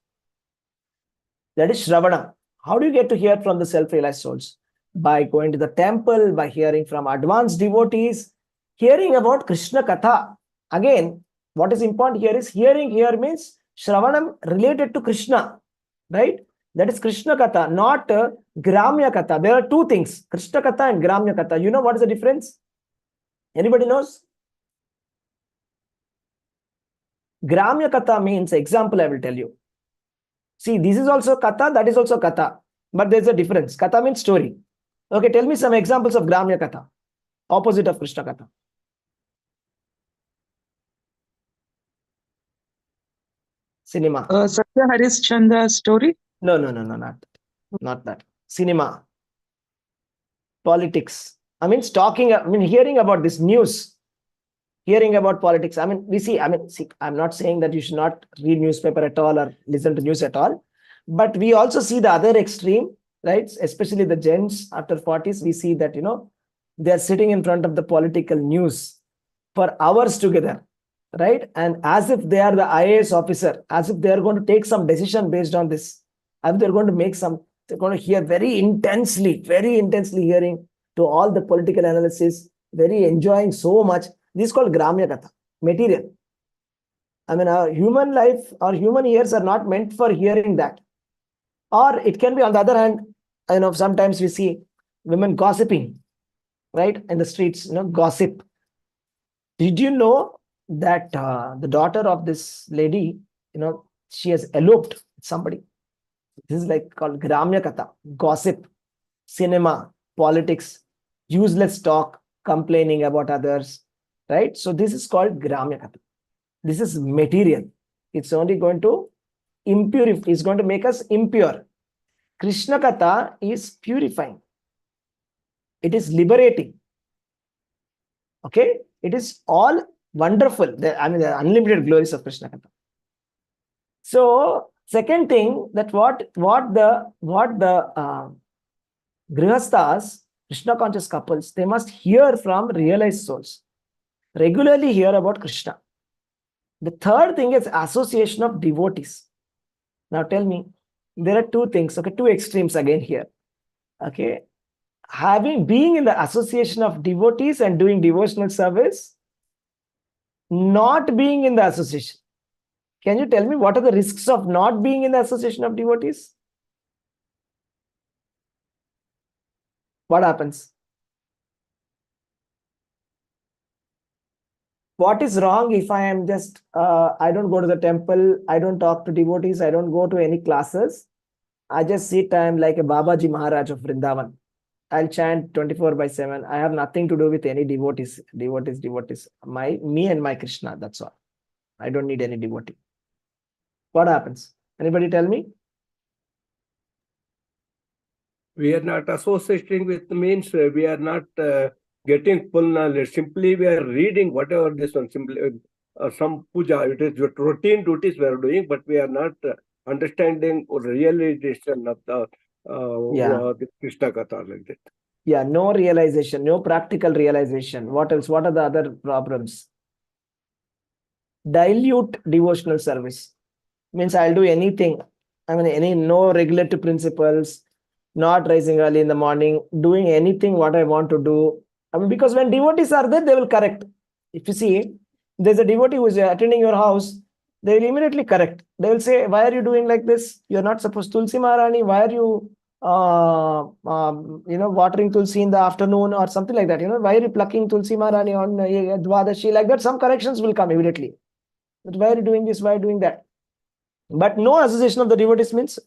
That is Shravana. How do you get to hear from the self-realized souls? By going to the temple, by hearing from advanced devotees, hearing about Krishna Katha. Again, what is important here is, hearing here means Shravanam related to Krishna, right? That is Krishna Katha, not Gramya Katha. There are two things, Krishna Katha and Gramya Katha. You know what is the difference? Anybody knows? Gramya Katha means, example I will tell you. See, this is also Katha, that is also Katha. But there's a difference. Katha means story. Okay, tell me some examples of Gramya Katha, opposite of Krishna Katha. Cinema. Satya Harishchandra's story. No, not that. Cinema. Politics. Hearing about this news. Hearing about politics. I'm not saying that you should not read newspaper at all or listen to news at all. But we also see the other extreme, right? Especially the gents after 40s, we see that, they're sitting in front of the political news for hours together, right? And as if they are the IAS officer, as if they're going to take some decision based on this. And they're going to hear very intensely hearing to all the political analysis, very enjoying so much. This is called Gramya Katha, material. Our human life, our human ears are not meant for hearing that. Or it can be, on the other hand, sometimes we see women gossiping, right? In the streets, gossip. Did you know that the daughter of this lady, she has eloped with somebody? This is like called Gramya Katha, gossip, cinema, politics, useless talk, complaining about others, right? So this is called Gramya Katha. This is material. It's only going to it's going to make us impure. Krishna Katha is purifying. It is liberating. Okay? It is all wonderful. The unlimited glories of Krishna Katha. So, second thing, that what the grihasthas, Krishna conscious couples, they must hear from realized souls. Regularly hear about Krishna. The third thing is association of devotees. Now tell me, there are two things, okay, two extremes again here. Okay. being in the association of devotees and doing devotional service, not being in the association. Can you tell me what are the risks of not being in the association of devotees? What happens? What is wrong if I am just, I don't go to the temple, I don't talk to devotees, I don't go to any classes. I just sit, I am like a Babaji Maharaj of Vrindavan. I'll chant 24/7. I have nothing to do with any devotees. Devotees. Me and my Krishna, that's all. I don't need any devotee. What happens? Anybody tell me? We are not associating with means we are not getting full knowledge. Simply we are reading whatever this one, simply some puja, it is routine duties we are doing, but we are not understanding or realization of the Krishna Gatha like that. Yeah, no realization, no practical realization. What else? What are the other problems? Dilute devotional service. Means I'll do anything. I mean, no regulative principles, not rising early in the morning, doing anything what I want to do. I mean, because when devotees are there, they will correct. If you see, there's a devotee who is attending your house, they will immediately correct. They will say, why are you doing like this? You're not supposed to. Tulsi Maharani, why are you watering Tulsi in the afternoon or something like that? Why are you plucking Tulsi Maharani on Dwadashi? Like that, some corrections will come immediately. But why are you doing this? Why are you doing that? But no association of the devotees means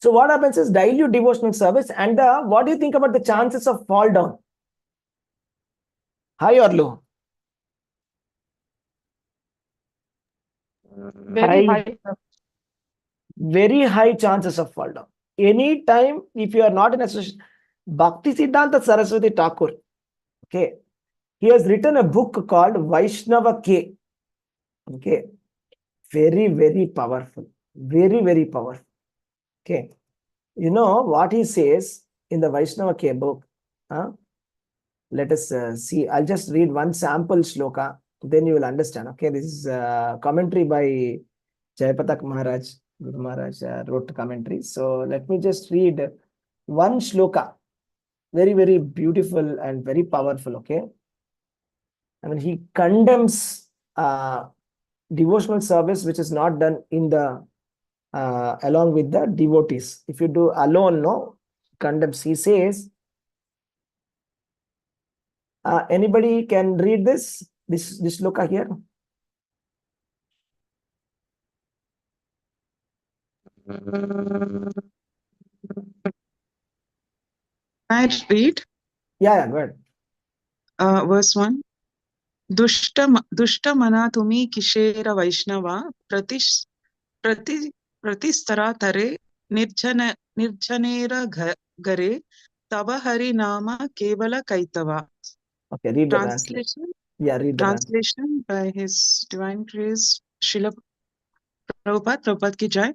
so what happens is dilute devotional service, and what do you think about the chances of fall down? High or low? Very high. Very high chances of fall down. Anytime if you are not in association, Bhakti Siddhanta Saraswati Thakur, okay, he has written a book called Vaishnava K. Okay, very, very powerful. Very, very powerful. Okay, you know what he says in the Vaishnava K book? Let us see. I'll just read one sample shloka, then you will understand. Okay, this is commentary by Jayapatak Maharaj. Guru Maharaj wrote commentary. So let me just read one shloka. Very, very beautiful and very powerful. Okay. I mean, he condemns devotional service which is not done in the along with the devotees. If you do alone, no, condemns. He says, anybody can read this shloka here? I read Yeah, go ahead. verse 1. Dushtamana tumi kishera Vaishnava pratistara tare nirjanera gare tava hari nama kevala kaitava. Okay, read the Translation. Yeah, read the Translation by His Divine Grace Srila Prabhupada ki jai.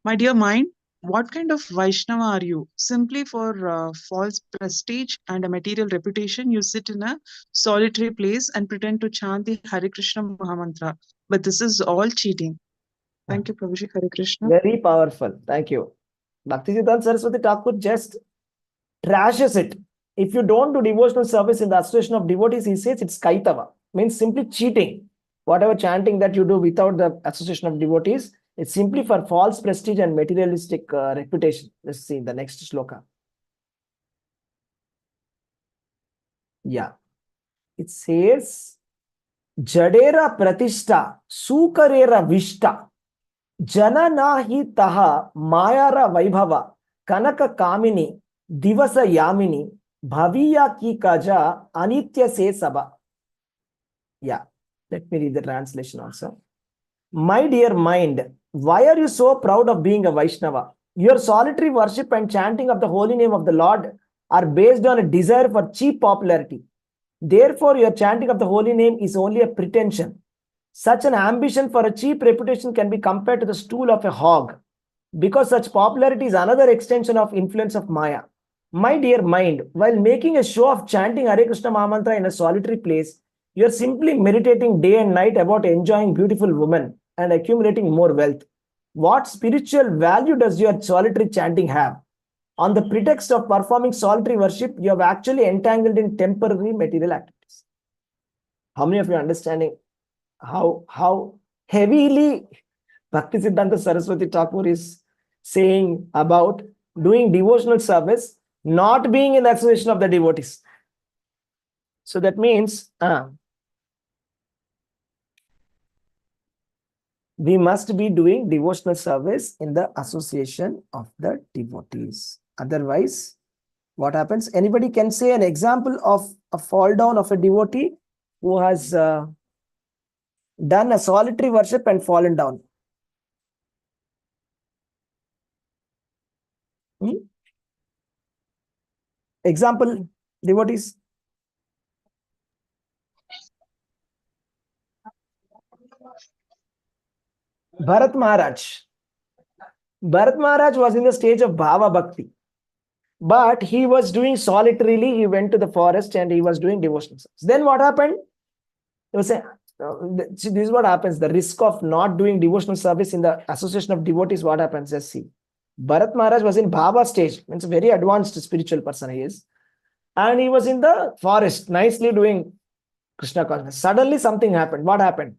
My dear mind, what kind of Vaishnava are you? Simply for false prestige and a material reputation, you sit in a solitary place and pretend to chant the Hare Krishna Mahamantra. But this is all cheating. Thank you, Prabhuji. Hare Krishna. Very powerful. Thank you. Bhaktisiddhanta Saraswati Thakur just trashes it. If you don't do devotional service in the association of devotees, he says it's kaitava, means simply cheating. Whatever chanting that you do without the association of devotees, it's simply for false prestige and materialistic reputation. Let's see the next shloka. Yeah. It says, Jadera Pratishta, Sukarera Vishta, Jananahi Taha, Mayara Vaibhava, Kanaka Kamini, Divasa Yamini, Bhaviya Ki Kaja, Anitya Se Saba. Yeah, let me read the translation also. My dear mind, why are you so proud of being a Vaishnava? Your solitary worship and chanting of the holy name of the Lord are based on a desire for cheap popularity. Therefore, your chanting of the holy name is only a pretension. Such an ambition for a cheap reputation can be compared to the stool of a hog, because such popularity is another extension of influence of Maya. My dear mind, while making a show of chanting Hare Krishna Mahamantra in a solitary place, You're simply meditating day and night about enjoying beautiful women and accumulating more wealth. What spiritual value does your solitary chanting have? On the pretext of performing solitary worship, you have actually entangled in temporary material activities. How many of you are understanding how heavily Bhaktisiddhanta Saraswati Thakur is saying about doing devotional service, not being in the association of the devotees? So that means we must be doing devotional service in the association of the devotees. Otherwise, what happens? Anybody can say an example of a fall down of a devotee who has done a solitary worship and fallen down. Example, devotees. Bharat Maharaj. Bharat Maharaj was in the stage of Bhava Bhakti, but he was doing solitarily. He went to the forest and he was doing devotional service. Then what happened? He was saying, see, this is what happens. The risk of not doing devotional service in the association of devotees, what happens? Just see. Bharat Maharaj was in Bhava stage. Means a very advanced spiritual person he is. And he was in the forest, nicely doing Krishna consciousness. Suddenly something happened. What happened?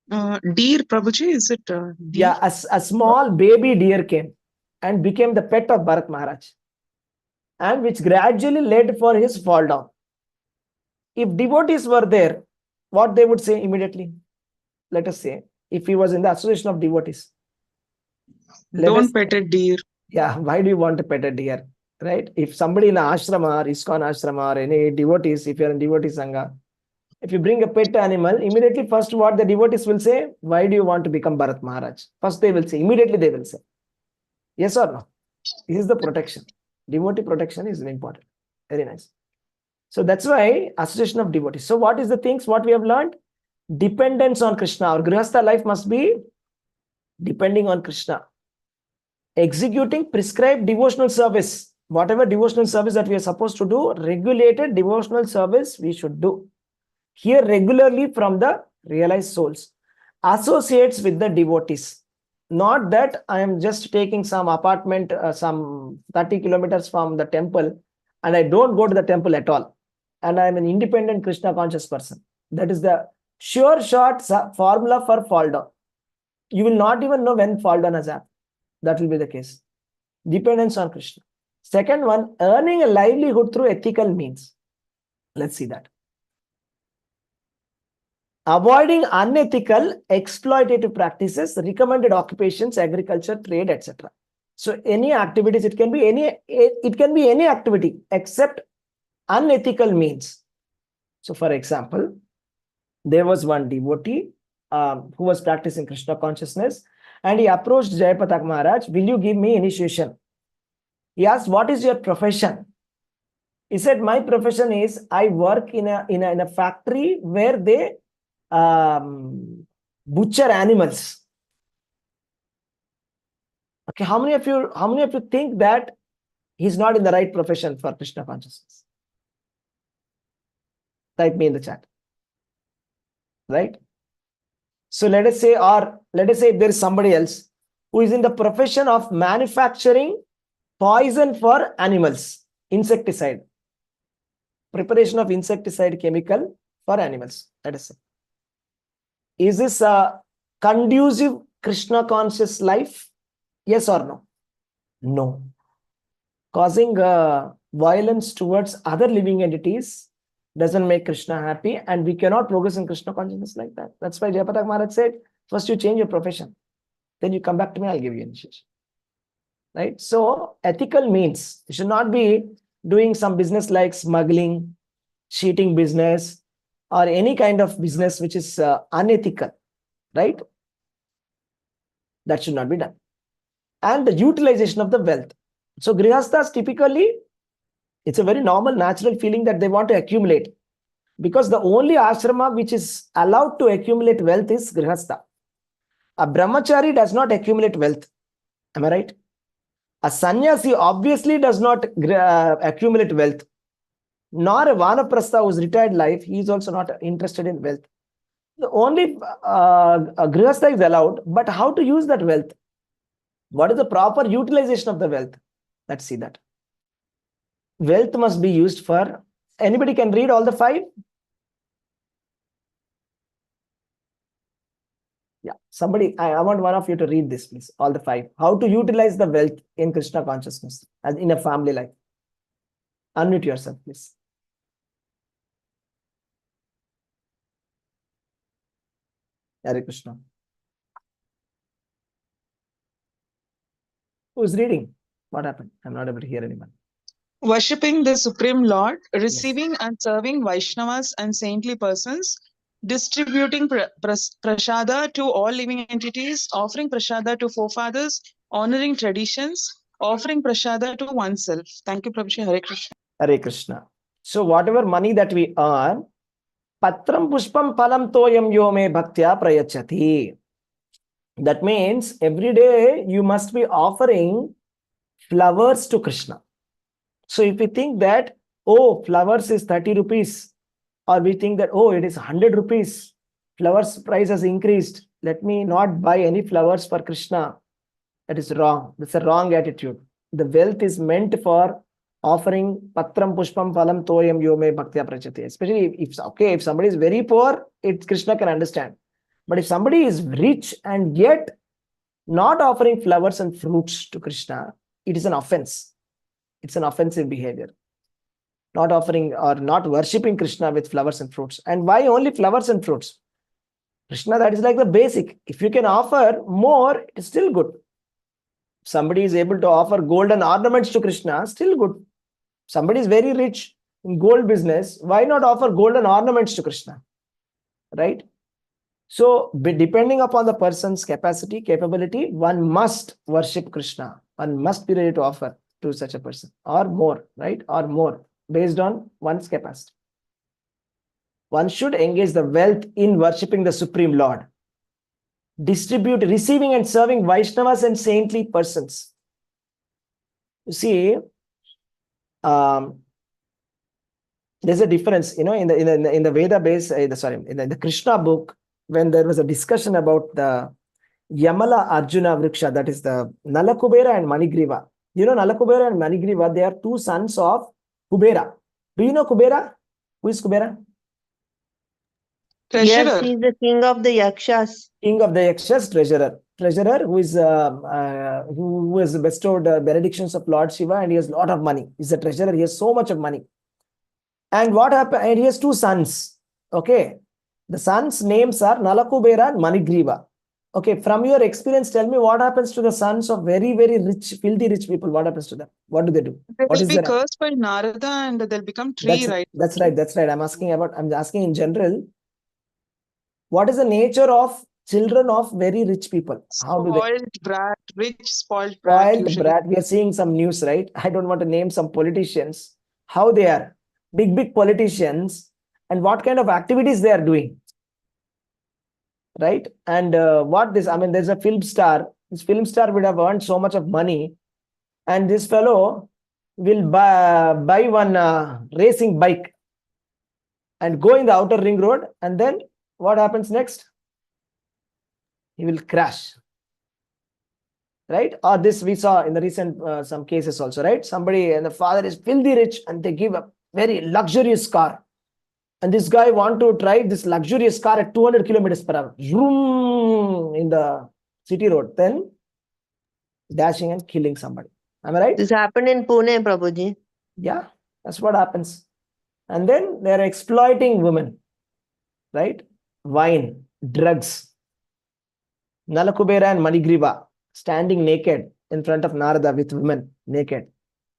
Deer, Prabhuji, is it deer? Yeah, a small baby deer came and became the pet of Bharat Maharaj, and which gradually led for his fall down. If devotees were there, what they would say immediately? Let us say, if he was in the association of devotees. Don't pet a deer. Yeah, why do you want to pet a deer? Right? If somebody in an ashrama or ISKCON ashrama or any devotees, if you're in devotee sangha, if you bring a pet animal, immediately first what the devotees will say, why do you want to become Bharat Maharaj? First they will say, immediately they will say. Yes or no? This is the protection. Devotee protection is important. Very nice. So that's why association of devotees. So what is the things what we have learned? Dependence on Krishna. Our Grihastha life must be depending on Krishna. Executing prescribed devotional service. Whatever devotional service that we are supposed to do, regulated devotional service we should do. Hear regularly from the realized souls. Associates with the devotees. Not that I am just taking some apartment, some 30 kilometers from the temple, and I don't go to the temple at all. And I am an independent Krishna conscious person. That is the sure short formula for fall down. You will not even know when fall down has happened. That will be the case. Dependence on Krishna. Second one, earning a livelihood through ethical means. Let's see that. Avoiding unethical, exploitative practices, recommended occupations, agriculture, trade, etc. So any activities, it can be any activity except unethical means. So for example, there was one devotee who was practicing Krishna consciousness, and he approached Jayapatak Maharaj, will you give me initiation? He asked, what is your profession? He said, my profession is I work in a factory where they butcher animals. Okay, how many of you think that he's not in the right profession for Krishna consciousness? Type me in the chat. Right? So let us say if there is somebody else who is in the profession of manufacturing poison for animals, insecticide, preparation of insecticide chemical for animals. Let us say. Is this a conducive Krishna conscious life? Yes or no? No. Causing violence towards other living entities doesn't make Krishna happy, and we cannot progress in Krishna consciousness like that. That's why Jayapatak Maharaj said, first you change your profession, then you come back to me, I'll give you initiation. Right? So ethical means you should not be doing some business like smuggling, cheating business, or any kind of business which is unethical, right? That should not be done. And the utilization of the wealth. So Grihasthas typically, it's a very normal, natural feeling that they want to accumulate, because the only ashrama which is allowed to accumulate wealth is Grihastha. A brahmachari does not accumulate wealth. Am I right? A sannyasi obviously does not accumulate wealth. nor a Vanaprastha who's retired life. He is also not interested in wealth. The only a Grihastha is allowed, but how to use that wealth? What is the proper utilization of the wealth? Let's see that. Wealth must be used for, anybody can read all the 5? Yeah, somebody, I want one of you to read this, please. All the 5. How to utilize the wealth in Krishna consciousness as in a family life. Unmute yourself, please. Hare Krishna. Who's reading? What happened? I'm not able to hear anyone. Worshipping the Supreme Lord, receiving and serving Vaishnavas and saintly persons, distributing prasada to all living entities, offering prasada to forefathers, honoring traditions, offering prasada to oneself. Thank you, Prabhuji. Hare Krishna. Hare Krishna. So whatever money that we earn, patram pushpam phalam toyam yo me bhaktya prayachati. That means every day you must be offering flowers to Krishna. So if we think that, oh, flowers is 30 rupees, or we think that, oh, it is 100 rupees, flowers price has increased, let me not buy any flowers for Krishna. That is wrong. That's a wrong attitude. The wealth is meant for offering patram pushpam phalam toyam yo me bhaktya prachati. Especially if somebody is very poor, Krishna can understand. But if somebody is rich and yet not offering flowers and fruits to Krishna, it is an offense. It's an offensive behavior. Not offering or not worshipping Krishna with flowers and fruits. And why only flowers and fruits? Krishna, that is like the basic. If you can offer more, it's still good. Somebody is able to offer golden ornaments to Krishna, still good. Somebody is very rich in gold business, why not offer golden ornaments to Krishna? Right? So, depending upon the person's capacity, capability, one must worship Krishna. One must be ready to offer to such a person, or more, right? Or more, based on one's capacity. One should engage the wealth in worshipping the Supreme Lord. Distribute, receiving and serving Vaishnavas and saintly persons. You see, there's a difference, in the Veda base, in the Krishna book, when there was a discussion about the Yamala Arjuna Vriksha, that is the Nalakubera and Manigriva. Nalakubera and Manigriva, they are 2 sons of Kubera. Do you know Kubera? Who is Kubera? Treasurer. Yes, he is the king of the Yakshas. King of the Yakshas, treasurer. Treasurer who has bestowed benedictions of Lord Shiva, and he has a lot of money. He's a treasurer. He has so much of money. And what happened? And he has 2 sons. Okay. The sons' names are Nalakubera and Manigriva. Okay. From your experience, tell me what happens to the sons of very, very rich, filthy rich people. What happens to them? What do they do? They What will is be their... cursed by Narada and they'll become tree, right? That's right. That's right. I'm asking in general. What is the nature of children of very rich people? How do they? Spoiled brat, rich, spoiled brat. Spoiled Usually. brat. We are seeing some news, right? I don't want to name some politicians. How they are. Big politicians. And what kind of activities they are doing. Right? And there's a film star. This film star would have earned so much of money. And this fellow will buy one racing bike and go in the outer ring road. And then what happens next? He will crash. Right? Or this we saw in the recent some cases also, right? Somebody and the father is filthy rich and they give a very luxurious car. And this guy want to drive this luxurious car at 200 kilometers per hour. Vroom, in the city road. Then dashing and killing somebody. Am I right? This happened in Pune, Prabhuji. Yeah, that's what happens. And then they're exploiting women. Right? Wine, drugs. Nalakubera and Manigriva standing naked in front of Narada with women naked.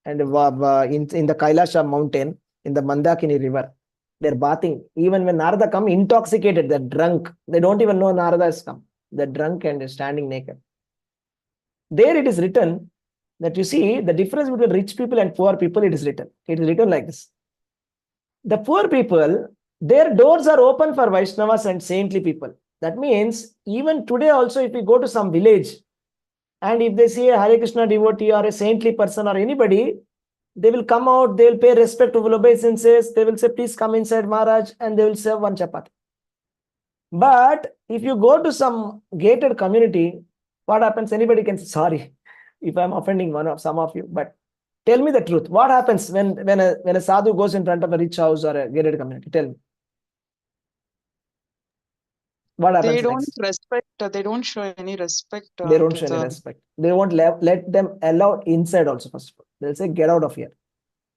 And in the Kailasha mountain, in the Mandakini river, they're bathing. Even when Narada come intoxicated, they're drunk. They don't even know Narada has come. They're drunk and they're standing naked. There it is written that you see the difference between rich people and poor people, it is written. It is written like this. The poor people, their doors are open for Vaishnavas and saintly people. That means even today also, if we go to some village and if they see a Hare Krishna devotee or a saintly person or anybody, They will come out, they will pay respectful obeisances, they will say, please come inside, Maharaj, and they will serve one chapati. But if you go to some gated community, what happens? Anybody can say, sorry if I'm offending some of you, but tell me the truth. What happens when a sadhu goes in front of a rich house or a gated community? Tell me. What happens They don't next? respect, they don't show any respect. They don't show any respect. They won't let them allow inside also, first of all. They'll say, get out of here.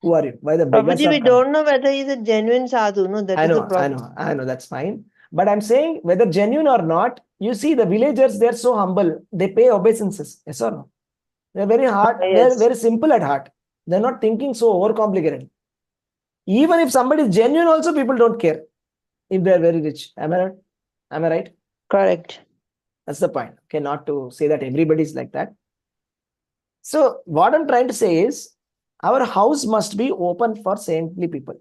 Who are you? Why the beggars Prabhuji, are we coming? don't know whether he's a genuine sadhu. No, that I is the know, problem. I know, that's fine. But I'm saying whether genuine or not, you see the villagers, they're so humble. They pay obeisances. Yes or no? They're very hard. They're Yes. very simple at heart. They're not thinking so overcomplicated. Even if somebody is genuine also, people don't care if they're very rich. Am I right? Am I right? Correct. That's the point. Okay, not to say that everybody is like that. So what I'm trying to say is, our house must be open for saintly people.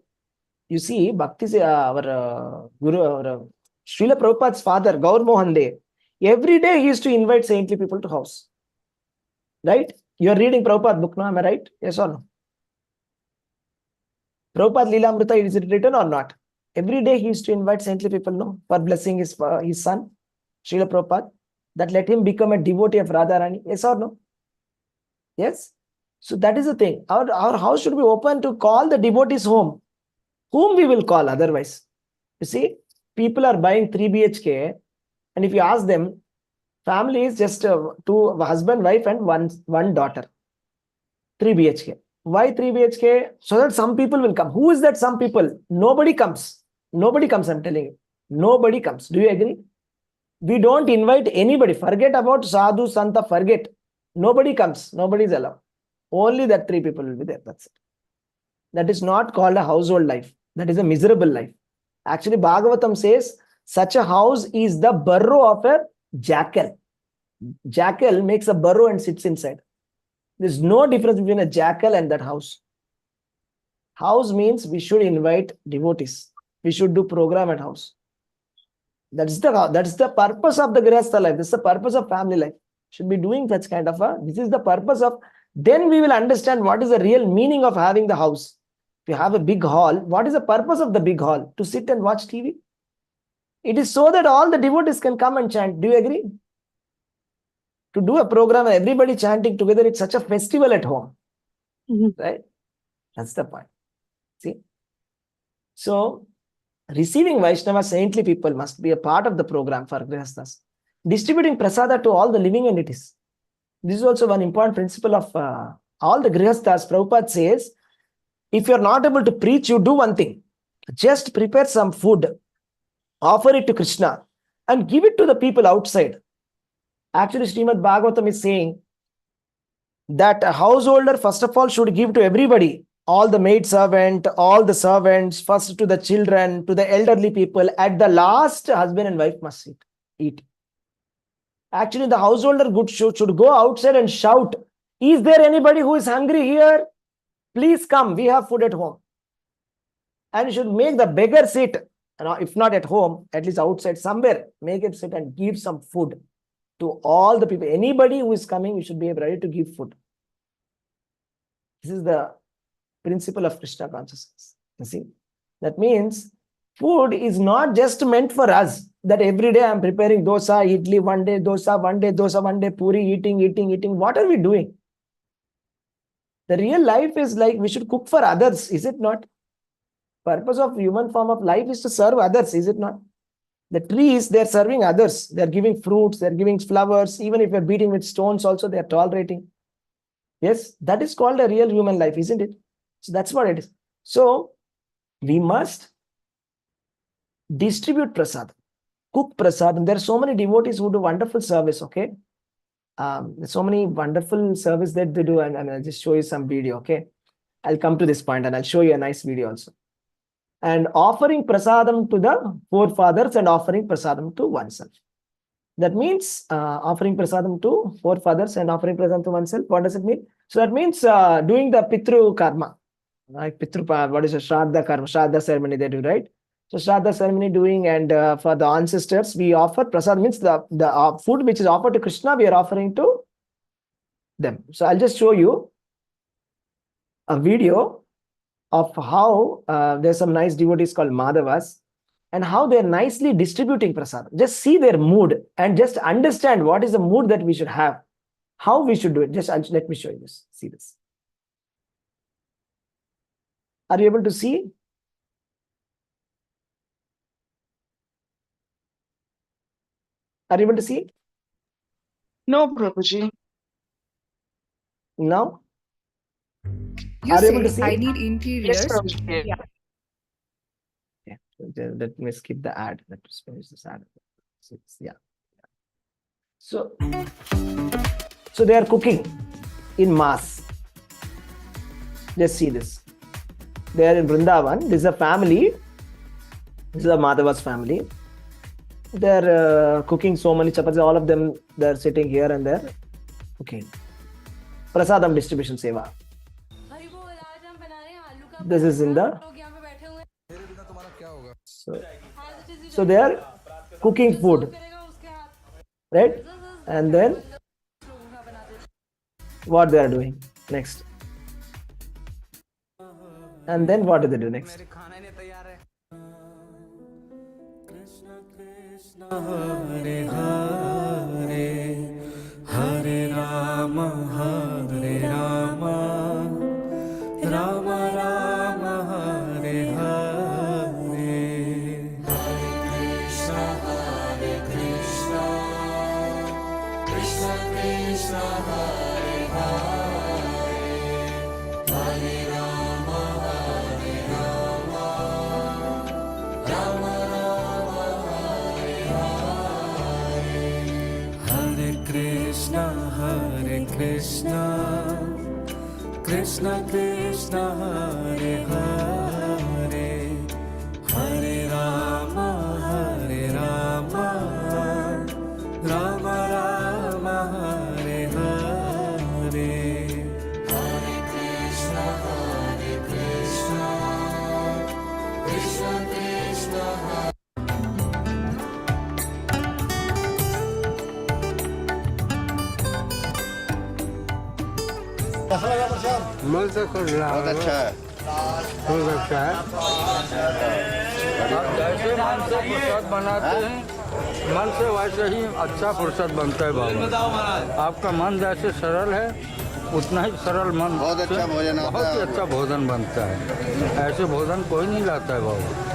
You see, Bhakti, our Guru, our Srila Prabhupada's father, Gaur Mohan De, every day he used to invite saintly people to house. Right? You are reading Prabhupada book, no? Am I right? Yes or no? Prabhupada Leela Amrita, is it written or not? Every day he used to invite saintly people, no? For blessing his son, Srila Prabhupada, that let him become a devotee of Radharani. Yes or no? Yes? So that is the thing. Our house should be open to call the devotees home. Whom we will call otherwise? You see, people are buying 3 BHK, and if you ask them, family is just two husband, wife, and one daughter. 3 BHK. Why 3 BHK? So that some people will come. Who is that some people? Nobody comes. Nobody comes, I'm telling you. Nobody comes. Do you agree? We don't invite anybody. Forget about sadhu, santa, forget. Nobody comes. Nobody is allowed. Only that 3 people will be there. That's it. That is not called a household life. That is a miserable life. Actually, Bhagavatam says, such a house is the burrow of a jackal. Jackal makes a burrow and sits inside. There's no difference between a jackal and that house. House means we should invite devotees. We should do program at house. That's the purpose of the Grihastha life. That's the purpose of family life. Should be doing such kind of this is the purpose of, then we will understand what is the real meaning of having the house. If you have a big hall, what is the purpose of the big hall? To sit and watch TV. It is so that all the devotees can come and chant. Do you agree? To do a program and everybody chanting together, it's such a festival at home. Right? That's the point. See? So, receiving Vaishnava saintly people must be a part of the program for Grihasthas. Distributing prasada to all the living entities. This is also one important principle of all the Grihasthas. Prabhupada says, if you're not able to preach, you do one thing. Just prepare some food, offer it to Krishna, and give it to the people outside. Actually, Srimad Bhagavatam is saying that a householder, first of all, should give to everybody. All the maid servant, all the servants, first to the children, to the elderly people. At the last, husband and wife must eat. Actually, the householder should go outside and shout, is there anybody who is hungry here? Please come, we have food at home. And you should make the beggar sit, if not at home, at least outside somewhere, make it sit and give some food to all the people. Anybody who is coming, you should be ready to give food. This is the principle of Krishna consciousness. You see, that means food is not just meant for us, that every day I'm preparing dosa, idli, one day dosa, one day puri, eating. What are we doing? The real life is like we should cook for others, is it not? Purpose of human form of life is to serve others, is it not? The trees, they're serving others. They're giving fruits, they're giving flowers. Even if you're beating with stones also, they're tolerating. Yes, that is called a real human life, isn't it? So that's what it is. So we must distribute prasad, cook prasad. And there are so many devotees who do wonderful service, okay? There's so many wonderful service that they do. And I'll just show you some video, okay? I'll come to this point and I'll show you a nice video also. And offering prasadam to the forefathers and offering prasadam to oneself. That means offering prasadam to forefathers and offering prasadam to oneself. What does it mean? So that means doing the pitru karma. Like pitru, what is a Shraddha karma? Shraddha ceremony they do, right? So Shraddha ceremony doing, and for the ancestors, we offer prasad, means the food which is offered to Krishna, we are offering to them. So I'll just show you. a video of how there's some nice devotees called Madhavas and how they're nicely distributing prasad. Just see their mood and just understand what is the mood that we should have, how we should do it. Just let me show you this. See this. Are you able to see? Are you able to see? No, Prabhuji. Now? You Are you able to say see? I need interiors. Yes, Prabhuji. Yeah. Okay. Let me skip the ad. Let's finish this ad. Yeah. So they are cooking in mass. Just see this. They are in Vrindavan. This is a family. This is a Madhava's family. They are cooking so many chapatis. All of them, they are sitting here and there. Okay. Prasadam distribution seva. This is in the. So they are cooking food, right? And then what they are doing next? And then what do they do next? Hare Hare, Hare Rama, Hare Rama, Rama Rama, Hare Hare, Hare Krishna, Krishna Krishna, Hare Hare, Hare Rama, Hare Rama, Rama Hare Krishna, Krishna Krishna, Hare Hare, Hare Rama, Hare Rama, Rama Rama, Hare Hare, Hare Krishna, Krishna Krishna, Hare बहुत अच्छा है, बहुत अच्छा है। आप जैसे मन से प्रसाद बनाते हैं, मन से वैसे ही अच्छा प्रसाद बनता है बाबा। आपका मन जैसे सरल है, उतना ही सरल मन बहुत अच्छा भोजन, बहुत ही अच्छा भोजन बनता है। ऐसे भोजन कोई नहीं लाता है बाबा।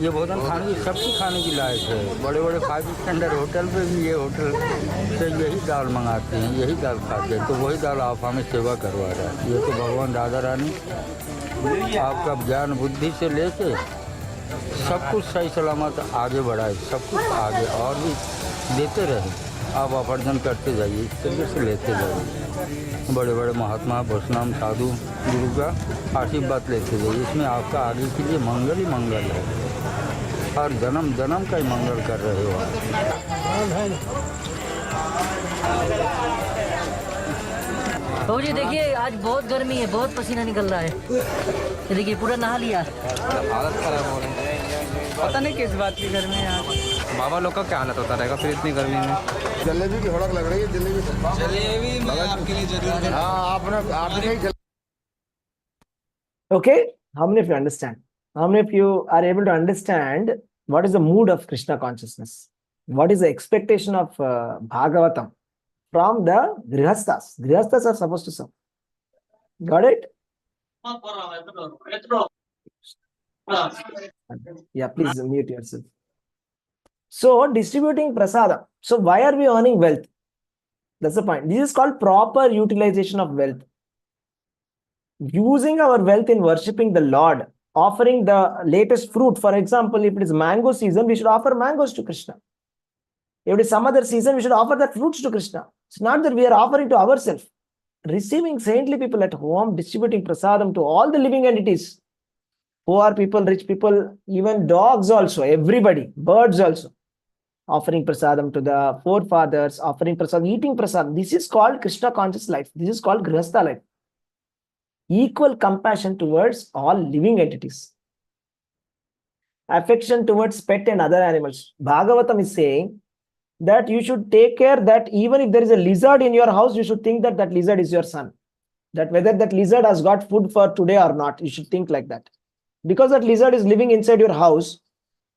ये भोजन खाने की, सबकी खाने की लायक है। बड़े बड़े 5 स्टैंडर्ड होटल पे भी ये होटल से यही दाल मंगाते हैं, यही दाल खाते हैं। तो वही दाल आप हमें सेवा करवा रहे हैं। ये तो भगवान राधा रानी आपका ज्ञान बुद्धि से लेके सब कुछ सही सलामत आगे बढ़ाए, सब कुछ आगे और भी देते रहे। आप आवर्जन करते जाइए, इस तरीके से लेते जाइए। बड़े बड़े महात्मा वैष्णव साधु गुरु का आशीर्वाद लेते जाइए। इसमें आपका आगे के लिए मंगल ही मंगल है, और जन्म जन्म का ही मंगल कर रहे हो आप। बाबू जी देखिए, आज बहुत गर्मी है, बहुत पसीना निकल रहा है। ये देखिए पूरा नहा लिया। हालत खराब हो रही है, पता नहीं किस बात की गर्मी है यहाँ। बाबा लोग का क्या हालत होता रहेगा फिर इतनी गर्मी में। जलेबी की हड़क लग रही है। जलेबी मैं आपके लिए जरूर। हाँ, आपने Okay, how many of you understand? How many of you are able to understand what is the mood of Krishna consciousness? What is the expectation of Bhagavatam from the Grihasthas? Grihasthas are supposed to serve. Got it? Yeah, please mute yourself. So, distributing prasadam. So, why are we earning wealth? That's the point. This is called proper utilization of wealth. Using our wealth in worshipping the Lord, offering the latest fruit. For example, if it is mango season, we should offer mangoes to Krishna. If it is some other season, we should offer that fruits to Krishna. It's not that we are offering to ourselves. Receiving saintly people at home, distributing prasadam to all the living entities. Poor people, rich people, even dogs also, everybody, birds also. Offering prasadam to the forefathers, offering prasadam, eating prasadam. This is called Krishna conscious life. This is called Grihastha life. Equal compassion towards all living entities. Affection towards pet and other animals. Bhagavatam is saying that you should take care that even if there is a lizard in your house, you should think that that lizard is your son. that whether that lizard has got food for today or not. You should think like that. Because that lizard is living inside your house,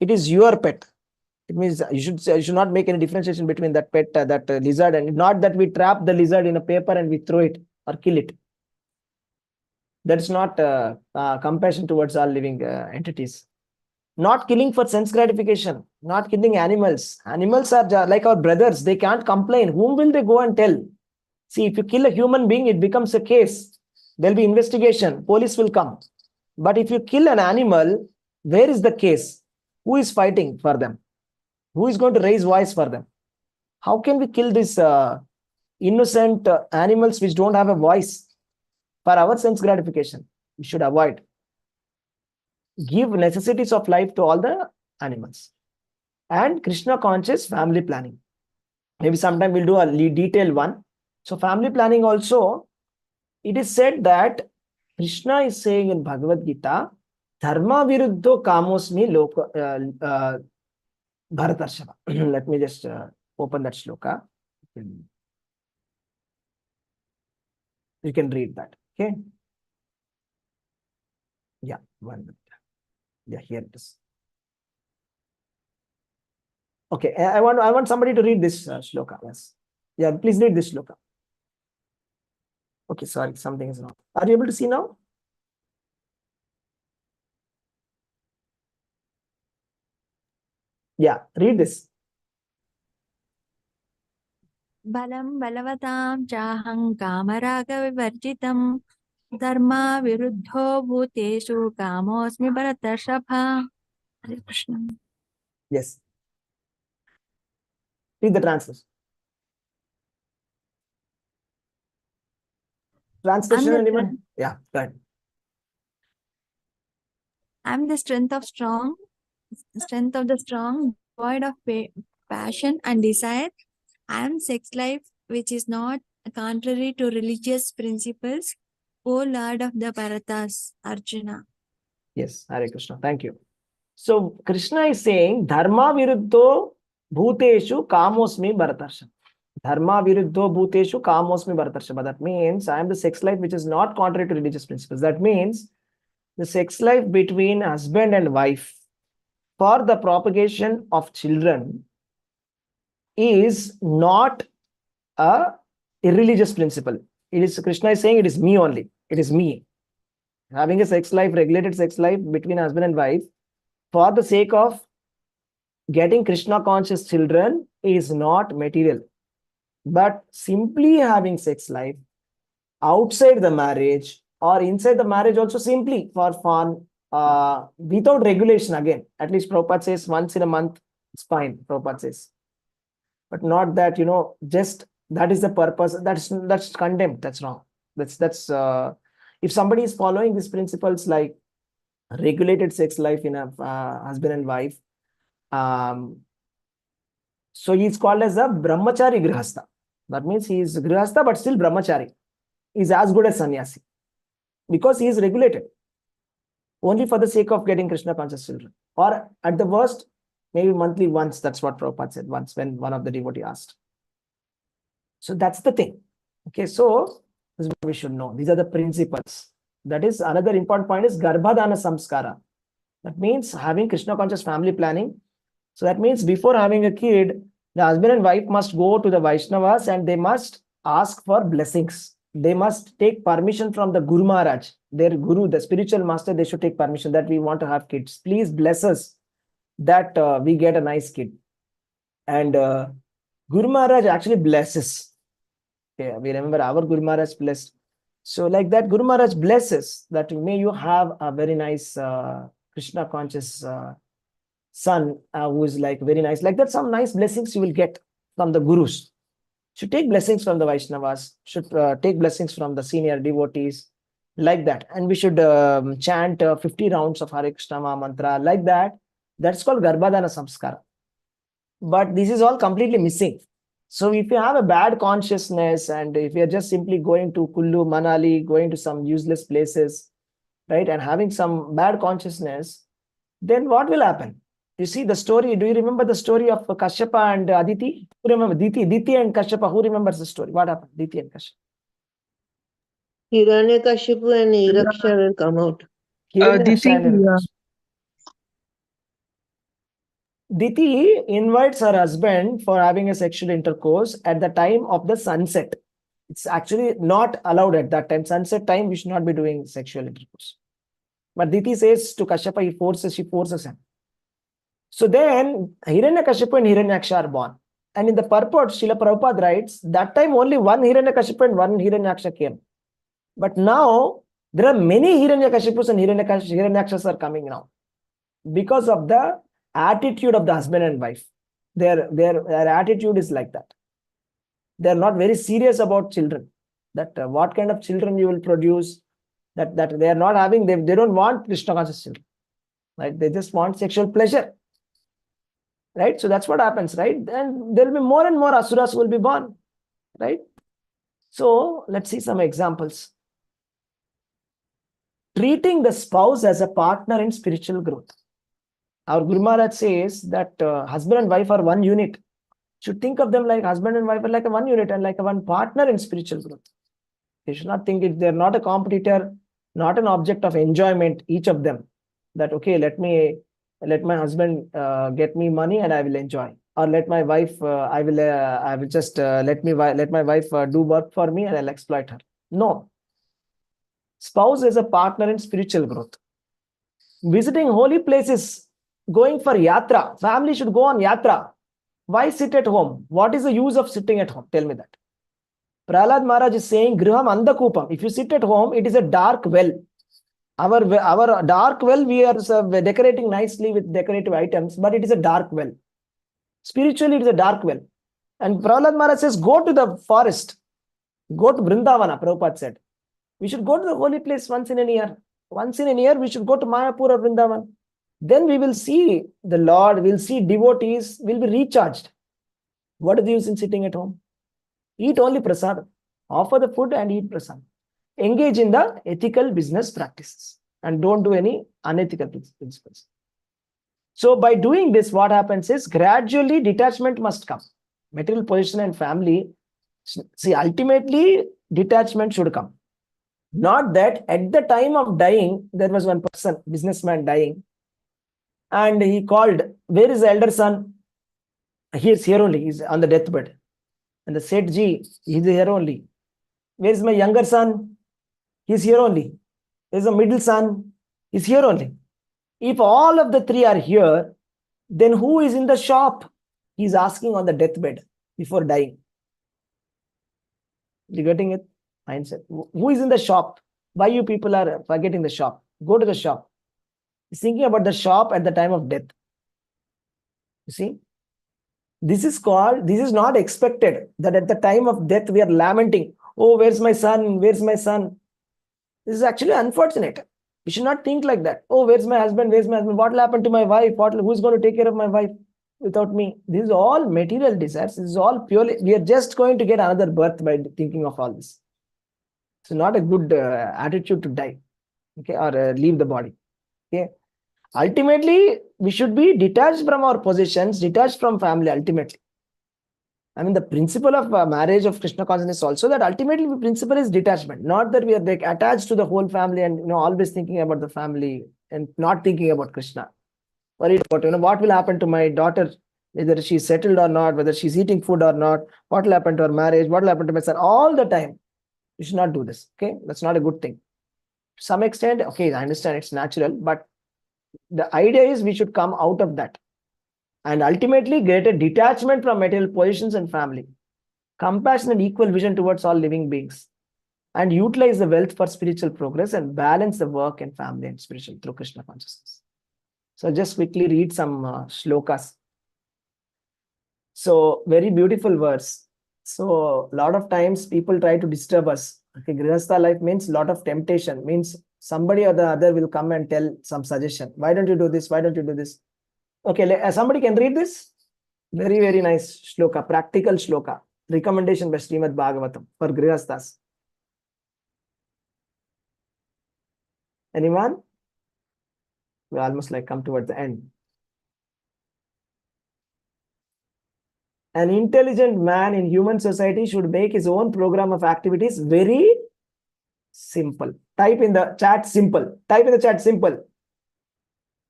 it is your pet. It means you should not make any differentiation between that pet, that lizard, and not that we trap the lizard in a paper and we throw it or kill it. That's not compassion towards all living entities. Not killing for sense gratification, not killing animals. Animals are like our brothers. They can't complain. Whom will they go and tell? See, if you kill a human being, it becomes a case. There'll be investigation. Police will come. But if you kill an animal, where is the case? Who is fighting for them? Who is going to raise voice for them? How can we kill these innocent animals which don't have a voice for our sense gratification? We should avoid. Give necessities of life to all the animals. And Krishna conscious family planning. Maybe sometime we'll do a detailed one. So family planning also, it is said that Krishna is saying in Bhagavad Gita, Dharma viruddho kamosmi loka Bharatarshava. Let me just open that shloka. You can read that. Okay. Yeah, 1 minute. Yeah, here it is. Okay, I want somebody to read this shloka. Yes. Yeah, please read this shloka. Okay, sorry, something is wrong. Are you able to see now? Yeah, read this. Balam balavatam chaham kamaraga vivarjitam dharma viruddho bhuteshu kamosmi bharatarshapha. Hare Krishna. Yes. Read the translation. Translation, anyone? Yeah, go ahead. I'm the strength of the strong, void of passion and desire. I am sex life, which is not contrary to religious principles. O Lord of the Bharatas, Arjuna. Yes, Hare Krishna. Thank you. So Krishna is saying, Dharma viruddho bhuteshu kamosmi bharatarshava. Dharma viruddho bhuteshu kamosmi bharatarshava. That means I am the sex life which is not contrary to religious principles. That means the sex life between husband and wife for the propagation of children is not a irreligious principle. It is, Krishna is saying, it is me only. It is me. Having a sex life, regulated sex life between husband and wife for the sake of getting Krishna conscious children is not material. But simply having sex life outside the marriage or inside the marriage also simply for fun, without regulation again. At least Prabhupada says once in a month, it's fine, Prabhupada says. But not that, just that is the purpose. That's condemned. That's wrong. That's if somebody is following these principles like regulated sex life in a husband and wife, so he is called as a brahmachari grihastha. That means he is grihastha but still brahmachari. He is as good as sannyasi because he is regulated only for the sake of getting Krishna conscious children, or at the worst maybe monthly once. That's what Prabhupada said once when one of the devotee asked. So that's the thing. Okay, so this is what we should know. These are the principles. That is another important point is Garbhadana Samskara. That means having Krishna conscious family planning. So that means before having a kid, the husband and wife must go to the Vaishnavas and they must ask for blessings. They must take permission from the Guru Maharaj, their Guru, the spiritual master. They should take permission that we want to have kids. Please bless us that we get a nice kid. And Guru Maharaj actually blesses. Okay, we remember our Guru Maharaj blessed. So like that, Guru Maharaj blesses that may you have a very nice Krishna conscious son who is like very nice. Like that, some nice blessings you will get from the Gurus. Should take blessings from the Vaishnavas, should take blessings from the senior devotees, like that. And we should chant 50 rounds of Hare Krishna mantra, like that. That's called Garbhadana Samskara. But this is all completely missing. So if you have a bad consciousness and if you're just simply going to Kullu, Manali, going to some useless places, right, and having some bad consciousness, then what will happen? You see the story. Do you remember the story of Kashyapa and Aditi? Who remember? Diti and Kashyapa. Who remembers the story? What happened? Diti and Kashyapa. Hiranyakashipu and Hiraksha will come out. Hiranyaksha and Diti, Hiranyakashipu. Diti invites her husband for having a sexual intercourse at the time of the sunset. It's actually not allowed at that time. Sunset time, we should not be doing sexual intercourse. But Diti says to Kashyapa, she forces him. So then Hiranyakashipu and Hiranyaksha are born. And in the purport, Srila Prabhupada writes, that time only one Hiranyakashipu and one Hiranyaksha came. But now there are many Hiranyakashipus and Hiranyakshas are coming now. Because of the attitude of the husband and wife. Their attitude is like that. They are not very serious about children. That what kind of children you will produce, that they are not having, they don't want Krishna conscious children. Right? They just want sexual pleasure. Right? So that's what happens, right? And there will be more and more asuras will be born. Right? So let's see some examples. Treating the spouse as a partner in spiritual growth. Our Guru Maharaj says that husband and wife are one unit. Should think of them like husband and wife are like a one unit and like a one partner in spiritual growth. You should not think it, they're not a competitor, not an object of enjoyment, each of them. That, okay, let my husband get me money and I will enjoy. Or let my wife, I will just let my wife do work for me and I'll exploit her. No. Spouse is a partner in spiritual growth. Visiting holy places, going for yatra. Family should go on yatra. Why sit at home? What is the use of sitting at home? Tell me that. Prahlad Maharaj is saying, Griham Andakupam. If you sit at home, it is a dark well. Our dark well, we are decorating nicely with decorative items, but it is a dark well. Spiritually, it is a dark well. And Prahlad Maharaj says, go to the forest. Go to Vrindavana, Prabhupada said. We should go to the holy place once in a year. Once in a year, we should go to Mayapur or Vrindavan. Then we will see the Lord, we'll see devotees, will be recharged. What is the use in sitting at home? Eat only prasad. Offer the food and eat prasad. Engage in the ethical business practices and don't do any unethical principles. So by doing this, what happens is gradually detachment must come. Material possession and family, see, ultimately detachment should come. Not that at the time of dying, there was one person, businessman dying, and he called, where is the elder son? He is here only, he is on the deathbed. And the Sethji, he is here only. Where is my younger son? He is here only. There is a middle son, he is here only. If all of the three are here, then who is in the shop? He is asking on the deathbed before dying. You getting it? Mindset. Who is in the shop? Why you people are forgetting the shop? Go to the shop. He's thinking about the shop at the time of death. You see? This is not expected that at the time of death we are lamenting. Oh, where's my son? Where's my son? This is actually unfortunate. We should not think like that. Oh, where's my husband? Where's my husband? What will happen to my wife? Who's going to take care of my wife without me? This is all material desires. This is all purely, we are just going to get another birth by thinking of all this. It's not a good attitude to die, okay, or leave the body. Okay. Ultimately, we should be detached from our possessions, detached from family. Ultimately, I mean, the principle of marriage of Krishna consciousness also that ultimately the principle is detachment. Not that we are like attached to the whole family and always thinking about the family and not thinking about Krishna. Worried about what will happen to my daughter, whether she's settled or not, whether she's eating food or not, what will happen to her marriage, what will happen to my son, all the time. You should not do this. Okay, that's not a good thing. To some extent, okay, I understand it's natural, but the idea is we should come out of that and ultimately get a detachment from material positions and family, compassion and equal vision towards all living beings, and utilize the wealth for spiritual progress and balance the work and family and spiritual through Krishna consciousness. So just quickly read some shlokas. So very beautiful verse. So a lot of times people try to disturb us. Okay, Grihastha life means a lot of temptation, means somebody or the other will come and tell some suggestion. Why don't you do this? Why don't you do this? Okay, somebody can read this? Very, very nice shloka, practical shloka. Recommendation by Srimad Bhagavatam for Grihasthas. Anyone? We almost like come towards the end. An intelligent man in human society should make his own program of activities very Simple. Type in the chat simple. Type in the chat simple.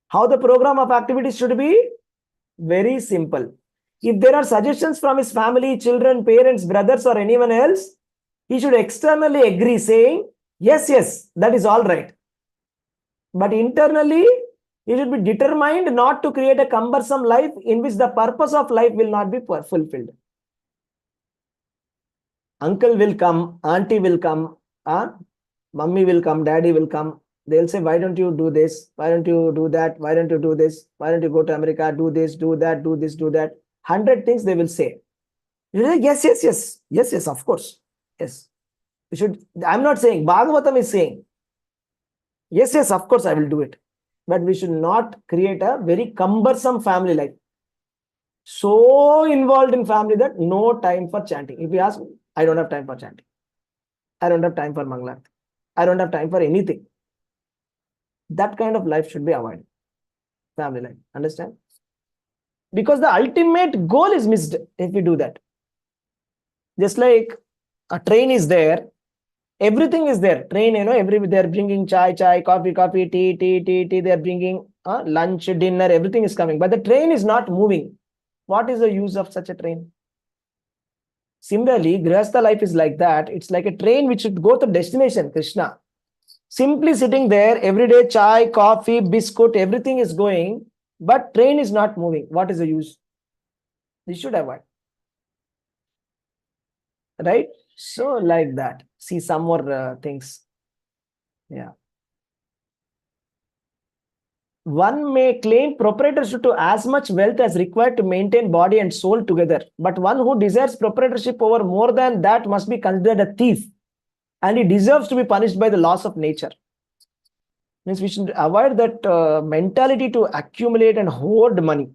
How the program of activities should be? Very simple. If there are suggestions from his family, children, parents, brothers, or anyone else, he should externally agree, saying, yes, yes, that is all right. But internally, he should be determined not to create a cumbersome life in which the purpose of life will not be fulfilled. Uncle will come, auntie will come, mummy will come, daddy will come. They'll say, why don't you do this? Why don't you do that? Why don't you do this? Why don't you go to America? Do this, do that, do this, do that. 100 things they will say. You say, yes, yes, yes. Yes, yes, of course. Yes. You should. I'm not saying. Bhagavatam is saying, yes, yes, of course, I will do it. But we should not create a very cumbersome family life. So involved in family that no time for chanting. If you ask me, I don't have time for chanting. I don't have time for Mangalarti. I don't have time for anything. That kind of life should be avoided. Family life. Understand? Because the ultimate goal is missed if we do that. Just like a train is there, everything is there. Train, they're bringing chai, coffee, tea. They're bringing lunch, dinner, everything is coming. But the train is not moving. What is the use of such a train? Similarly, Grihastha life is like that. It's like a train which should go to destination, Krishna. Simply sitting there, every day, chai, coffee, biscuit, everything is going, but train is not moving. What is the use? We should avoid. Right? So, like that. See some more things. Yeah. One may claim proprietorship to as much wealth as required to maintain body and soul together. But one who desires proprietorship over more than that must be considered a thief. And he deserves to be punished by the laws of nature. Means we should avoid that mentality to accumulate and hoard money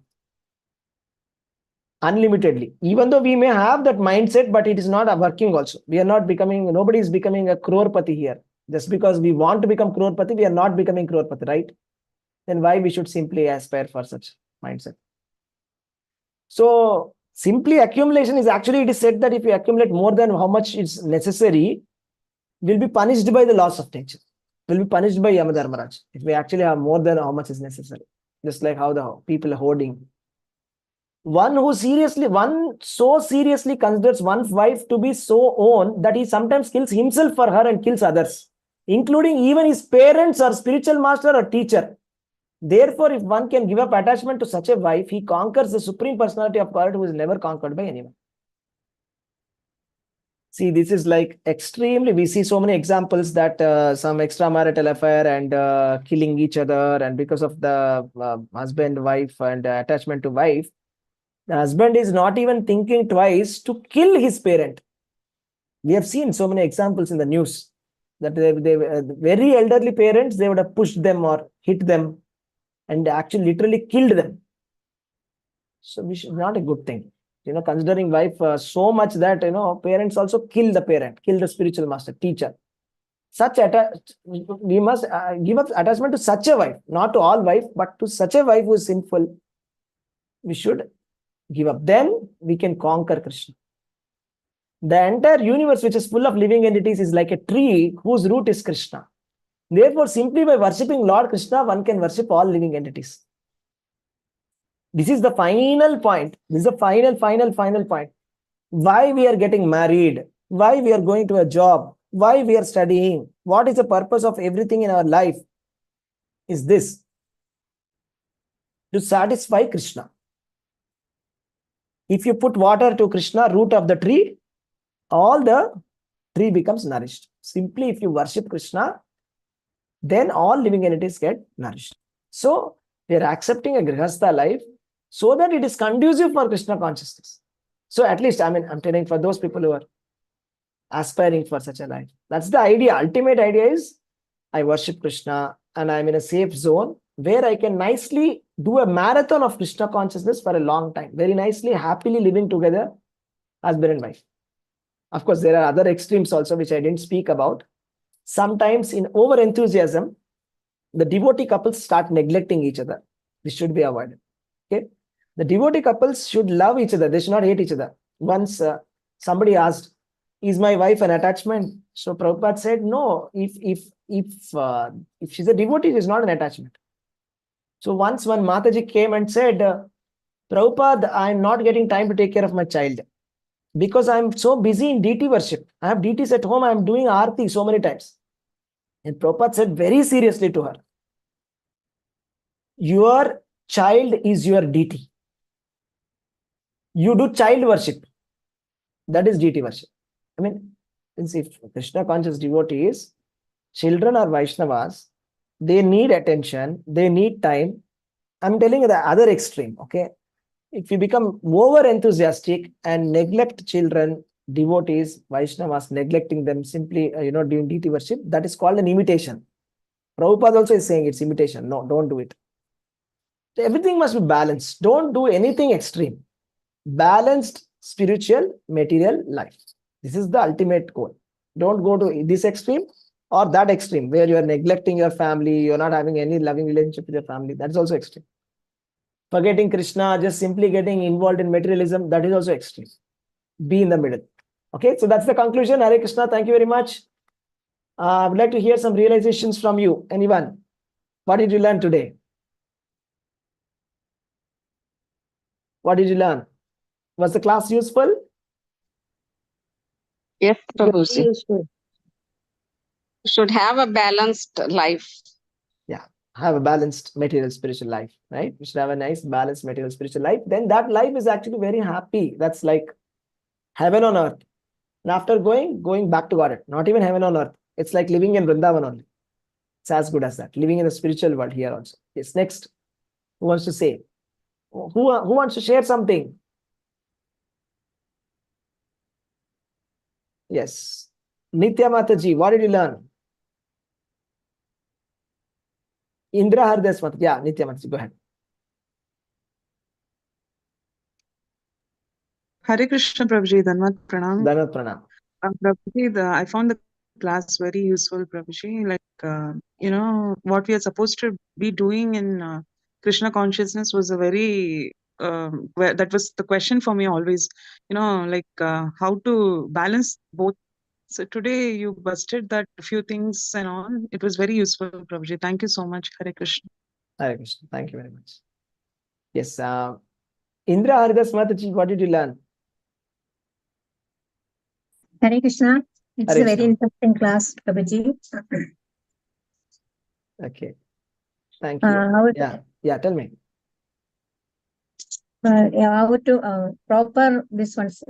unlimitedly. Even though we may have that mindset, but it is not working also. We are not becoming, nobody is becoming a crorepati here. Just because we want to become crorepati, we are not becoming crorepati, right? Then why we should simply aspire for such mindset? So simply accumulation is actually, it is said that if you accumulate more than how much is necessary, will be punished by the laws of nature. Will be punished by Yamadharmaraj if we actually have more than how much is necessary. Just like how the people are hoarding. One so seriously considers one's wife to be so own that he sometimes kills himself for her and kills others, including even his parents or spiritual master or teacher. Therefore, if one can give up attachment to such a wife, he conquers the Supreme Personality of God who is never conquered by anyone. See, this is like extremely, we see so many examples that some extramarital affair and killing each other, and because of the husband, wife and attachment to wife, the husband is not even thinking twice to kill his parent. We have seen so many examples in the news that they very elderly parents, they would have pushed them or hit them and actually literally killed them. So which is not a good thing. Considering wife so much that, parents also kill the parent, kill the spiritual master, teacher. We must give up attachment to such a wife, not to all wife, but to such a wife who is sinful. We should give up. Then we can conquer Krishna. The entire universe, which is full of living entities, is like a tree whose root is Krishna. Therefore, simply by worshipping Lord Krishna, one can worship all living entities. This is the final point. This is the final point. Why we are getting married? Why we are going to a job? Why we are studying? What is the purpose of everything in our life? Is this to satisfy Krishna. If you put water to Krishna, root of the tree, all the tree becomes nourished. Simply if you worship Krishna, then all living entities get nourished. So we are accepting a Grihastha life so that it is conducive for Krishna consciousness. So at least, I'm telling for those people who are aspiring for such a life. That's the idea. Ultimate idea is I worship Krishna and I'm in a safe zone where I can nicely do a marathon of Krishna consciousness for a long time. Very nicely, happily living together, husband and wife. Of course, there are other extremes also, which I didn't speak about. Sometimes in over-enthusiasm, the devotee couples start neglecting each other. This should be avoided. Okay? The devotee couples should love each other. They should not hate each other. Once somebody asked, Is my wife an attachment? So Prabhupada said, no, if she's a devotee, it's not an attachment. So once one Mataji came and said, Prabhupada, I'm not getting time to take care of my child because I'm so busy in deity worship. I have deities at home. I'm doing aarti so many times. And Prabhupada said very seriously to her, your child is your deity. You do child worship. That is deity worship. I mean, if Krishna conscious devotees, children are Vaishnavas, they need attention, they need time. I'm telling you the other extreme, okay? If you become over enthusiastic and neglect children, devotees, Vaishnavas, neglecting them simply, doing deity worship, that is called an imitation. Prabhupada also is saying it's imitation. No, don't do it. Everything must be balanced. Don't do anything extreme. Balanced spiritual, material life. This is the ultimate goal. Don't go to this extreme or that extreme where you are neglecting your family, you're not having any loving relationship with your family. That's also extreme. Forgetting Krishna, just simply getting involved in materialism, that is also extreme. Be in the middle. Okay, so that's the conclusion. Hare Krishna, thank you very much. I would like to hear some realizations from you. Anyone? What did you learn today? What did you learn? Was the class useful? Yes, Very Prabhuji. useful. Should have a balanced life. Yeah, have a balanced material spiritual life, right? We should have a nice balanced material spiritual life. Then that life is actually very happy. That's like heaven on earth. And after going back to God, not even heaven on earth. It's like living in Vrindavan only. It's as good as that. Living in the spiritual world here also. Yes, next. Who wants to say? Who wants to share something? Yes. Nitya Mataji, what did you learn? Indra Hardas Mataji. Yeah, Nitya Mataji, go ahead. Hare Krishna Prabhuji, Dhanvat Pranam. Dhanvat Pranam. Prabhuji, I found the class very useful, Prabhuji. What we are supposed to be doing in Krishna consciousness was a very, that was the question for me always, how to balance both. So today you busted that few things and all. It was very useful, Prabhuji. Thank you so much. Hare Krishna. Hare Krishna. Thank you very much. Yes. Indra Hardas Mataji, what did you learn? Hare Krishna. It's Hare a very Krishna. interesting class, Prabhuji. Okay. Thank you. Yeah, tell me. How to proper this one's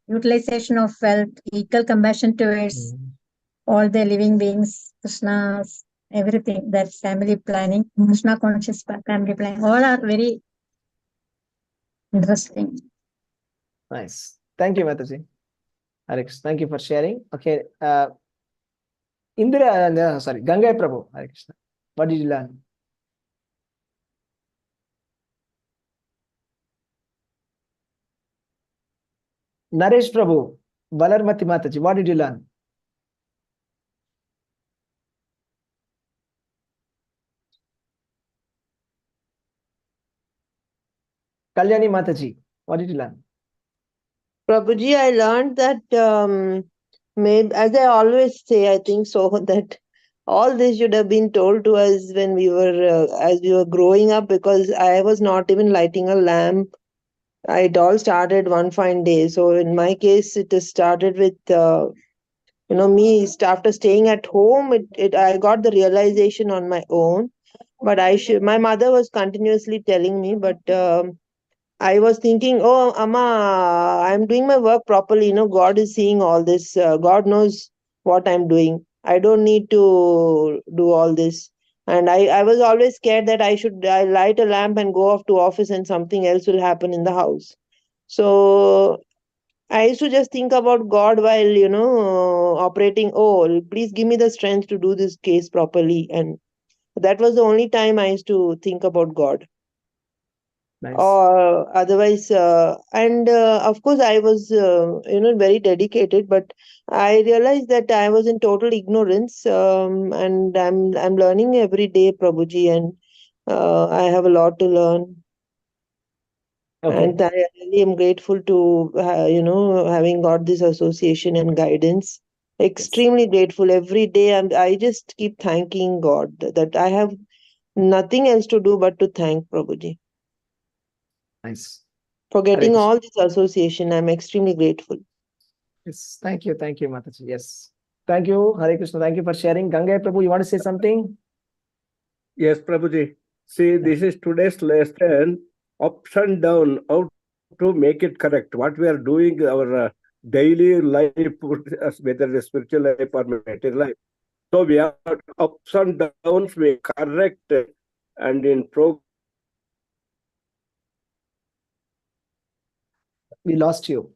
utilization of wealth, equal compassion towards all the living beings, Krishna's, everything, that family planning, Krishna conscious family planning, all are very interesting. Nice. Thank you, Mataji. Alex, thank you for sharing. Okay. Gangai Prabhu. Hare Krishna. What did you learn? Naresh Prabhu, Valarmati Mataji, what did you learn? Kalyani Mataji, what did you learn? Prabhuji, I learned that maybe, as I always say, I think so that all this should have been told to us when we were as we were growing up, because I was not even lighting a lamp. It all started one fine day. So in my case, it has started with me after staying at home. I got the realization on my own, but my mother was continuously telling me, but I was thinking, oh, Amma, I'm doing my work properly. God is seeing all this. God knows what I'm doing. I don't need to do all this. And I was always scared that I light a lamp and go off to office and something else will happen in the house. So I used to just think about God while, operating. Oh, please give me the strength to do this case properly. And that was the only time I used to think about God. Nice. Or otherwise, and of course, I was, very dedicated, but I realized that I was in total ignorance, and I'm learning every day, Prabhuji, and I have a lot to learn. Okay. And I really am grateful to, having got this association and guidance. Extremely grateful. Every day I just keep thanking God that I have nothing else to do but to thank Prabhuji Nice. for Hare getting Krishna. all this association. I'm extremely grateful. Yes. Thank you, Mataji. Yes. Thank you, Hare Krishna. Thank you for sharing. Gangai Prabhu, you want to say something? Yes, Prabhuji. See, this is today's lesson, ups and down, how to make it correct. What we are doing, our daily life, whether it's spiritual life or material life. So we have ups and downs, we correct and in progress. We lost you.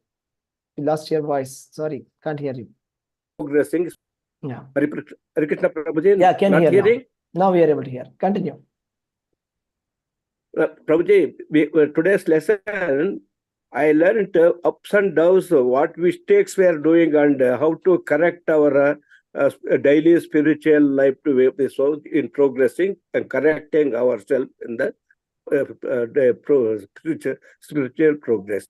We lost your voice. Sorry, can't hear you. Progressing. Yeah. Hare Krishna Prabhuji. Yeah, can not hear hearing? now. We are able to hear. Continue. Prabhuji, today's lesson, I learned ups and downs, what mistakes we are doing and how to correct our daily spiritual life to be so in progressing and correcting ourselves in the spiritual progress.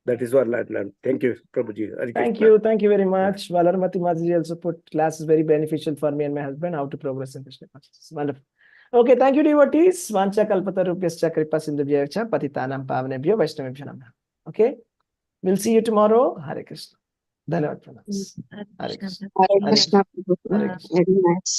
That is what I learned. Thank you, Prabhuji. Hare Thank Krishna. you. Thank you very much. Valarmati Mataji also put class is very beneficial for me and my husband, how to progress in Krishna consciousness. Wonderful. Okay, thank you, devotees. Vancha kalpatarubhyascha kripa sindhubhyascha patitanam pavanebhyo vaishnavibhyo namaha. Okay, we'll see you tomorrow. Hare Krishna. Dhanyavad pranams. Hare Krishna. Hare Hare Krishna. Krishna. Hare Krishna. Very nice.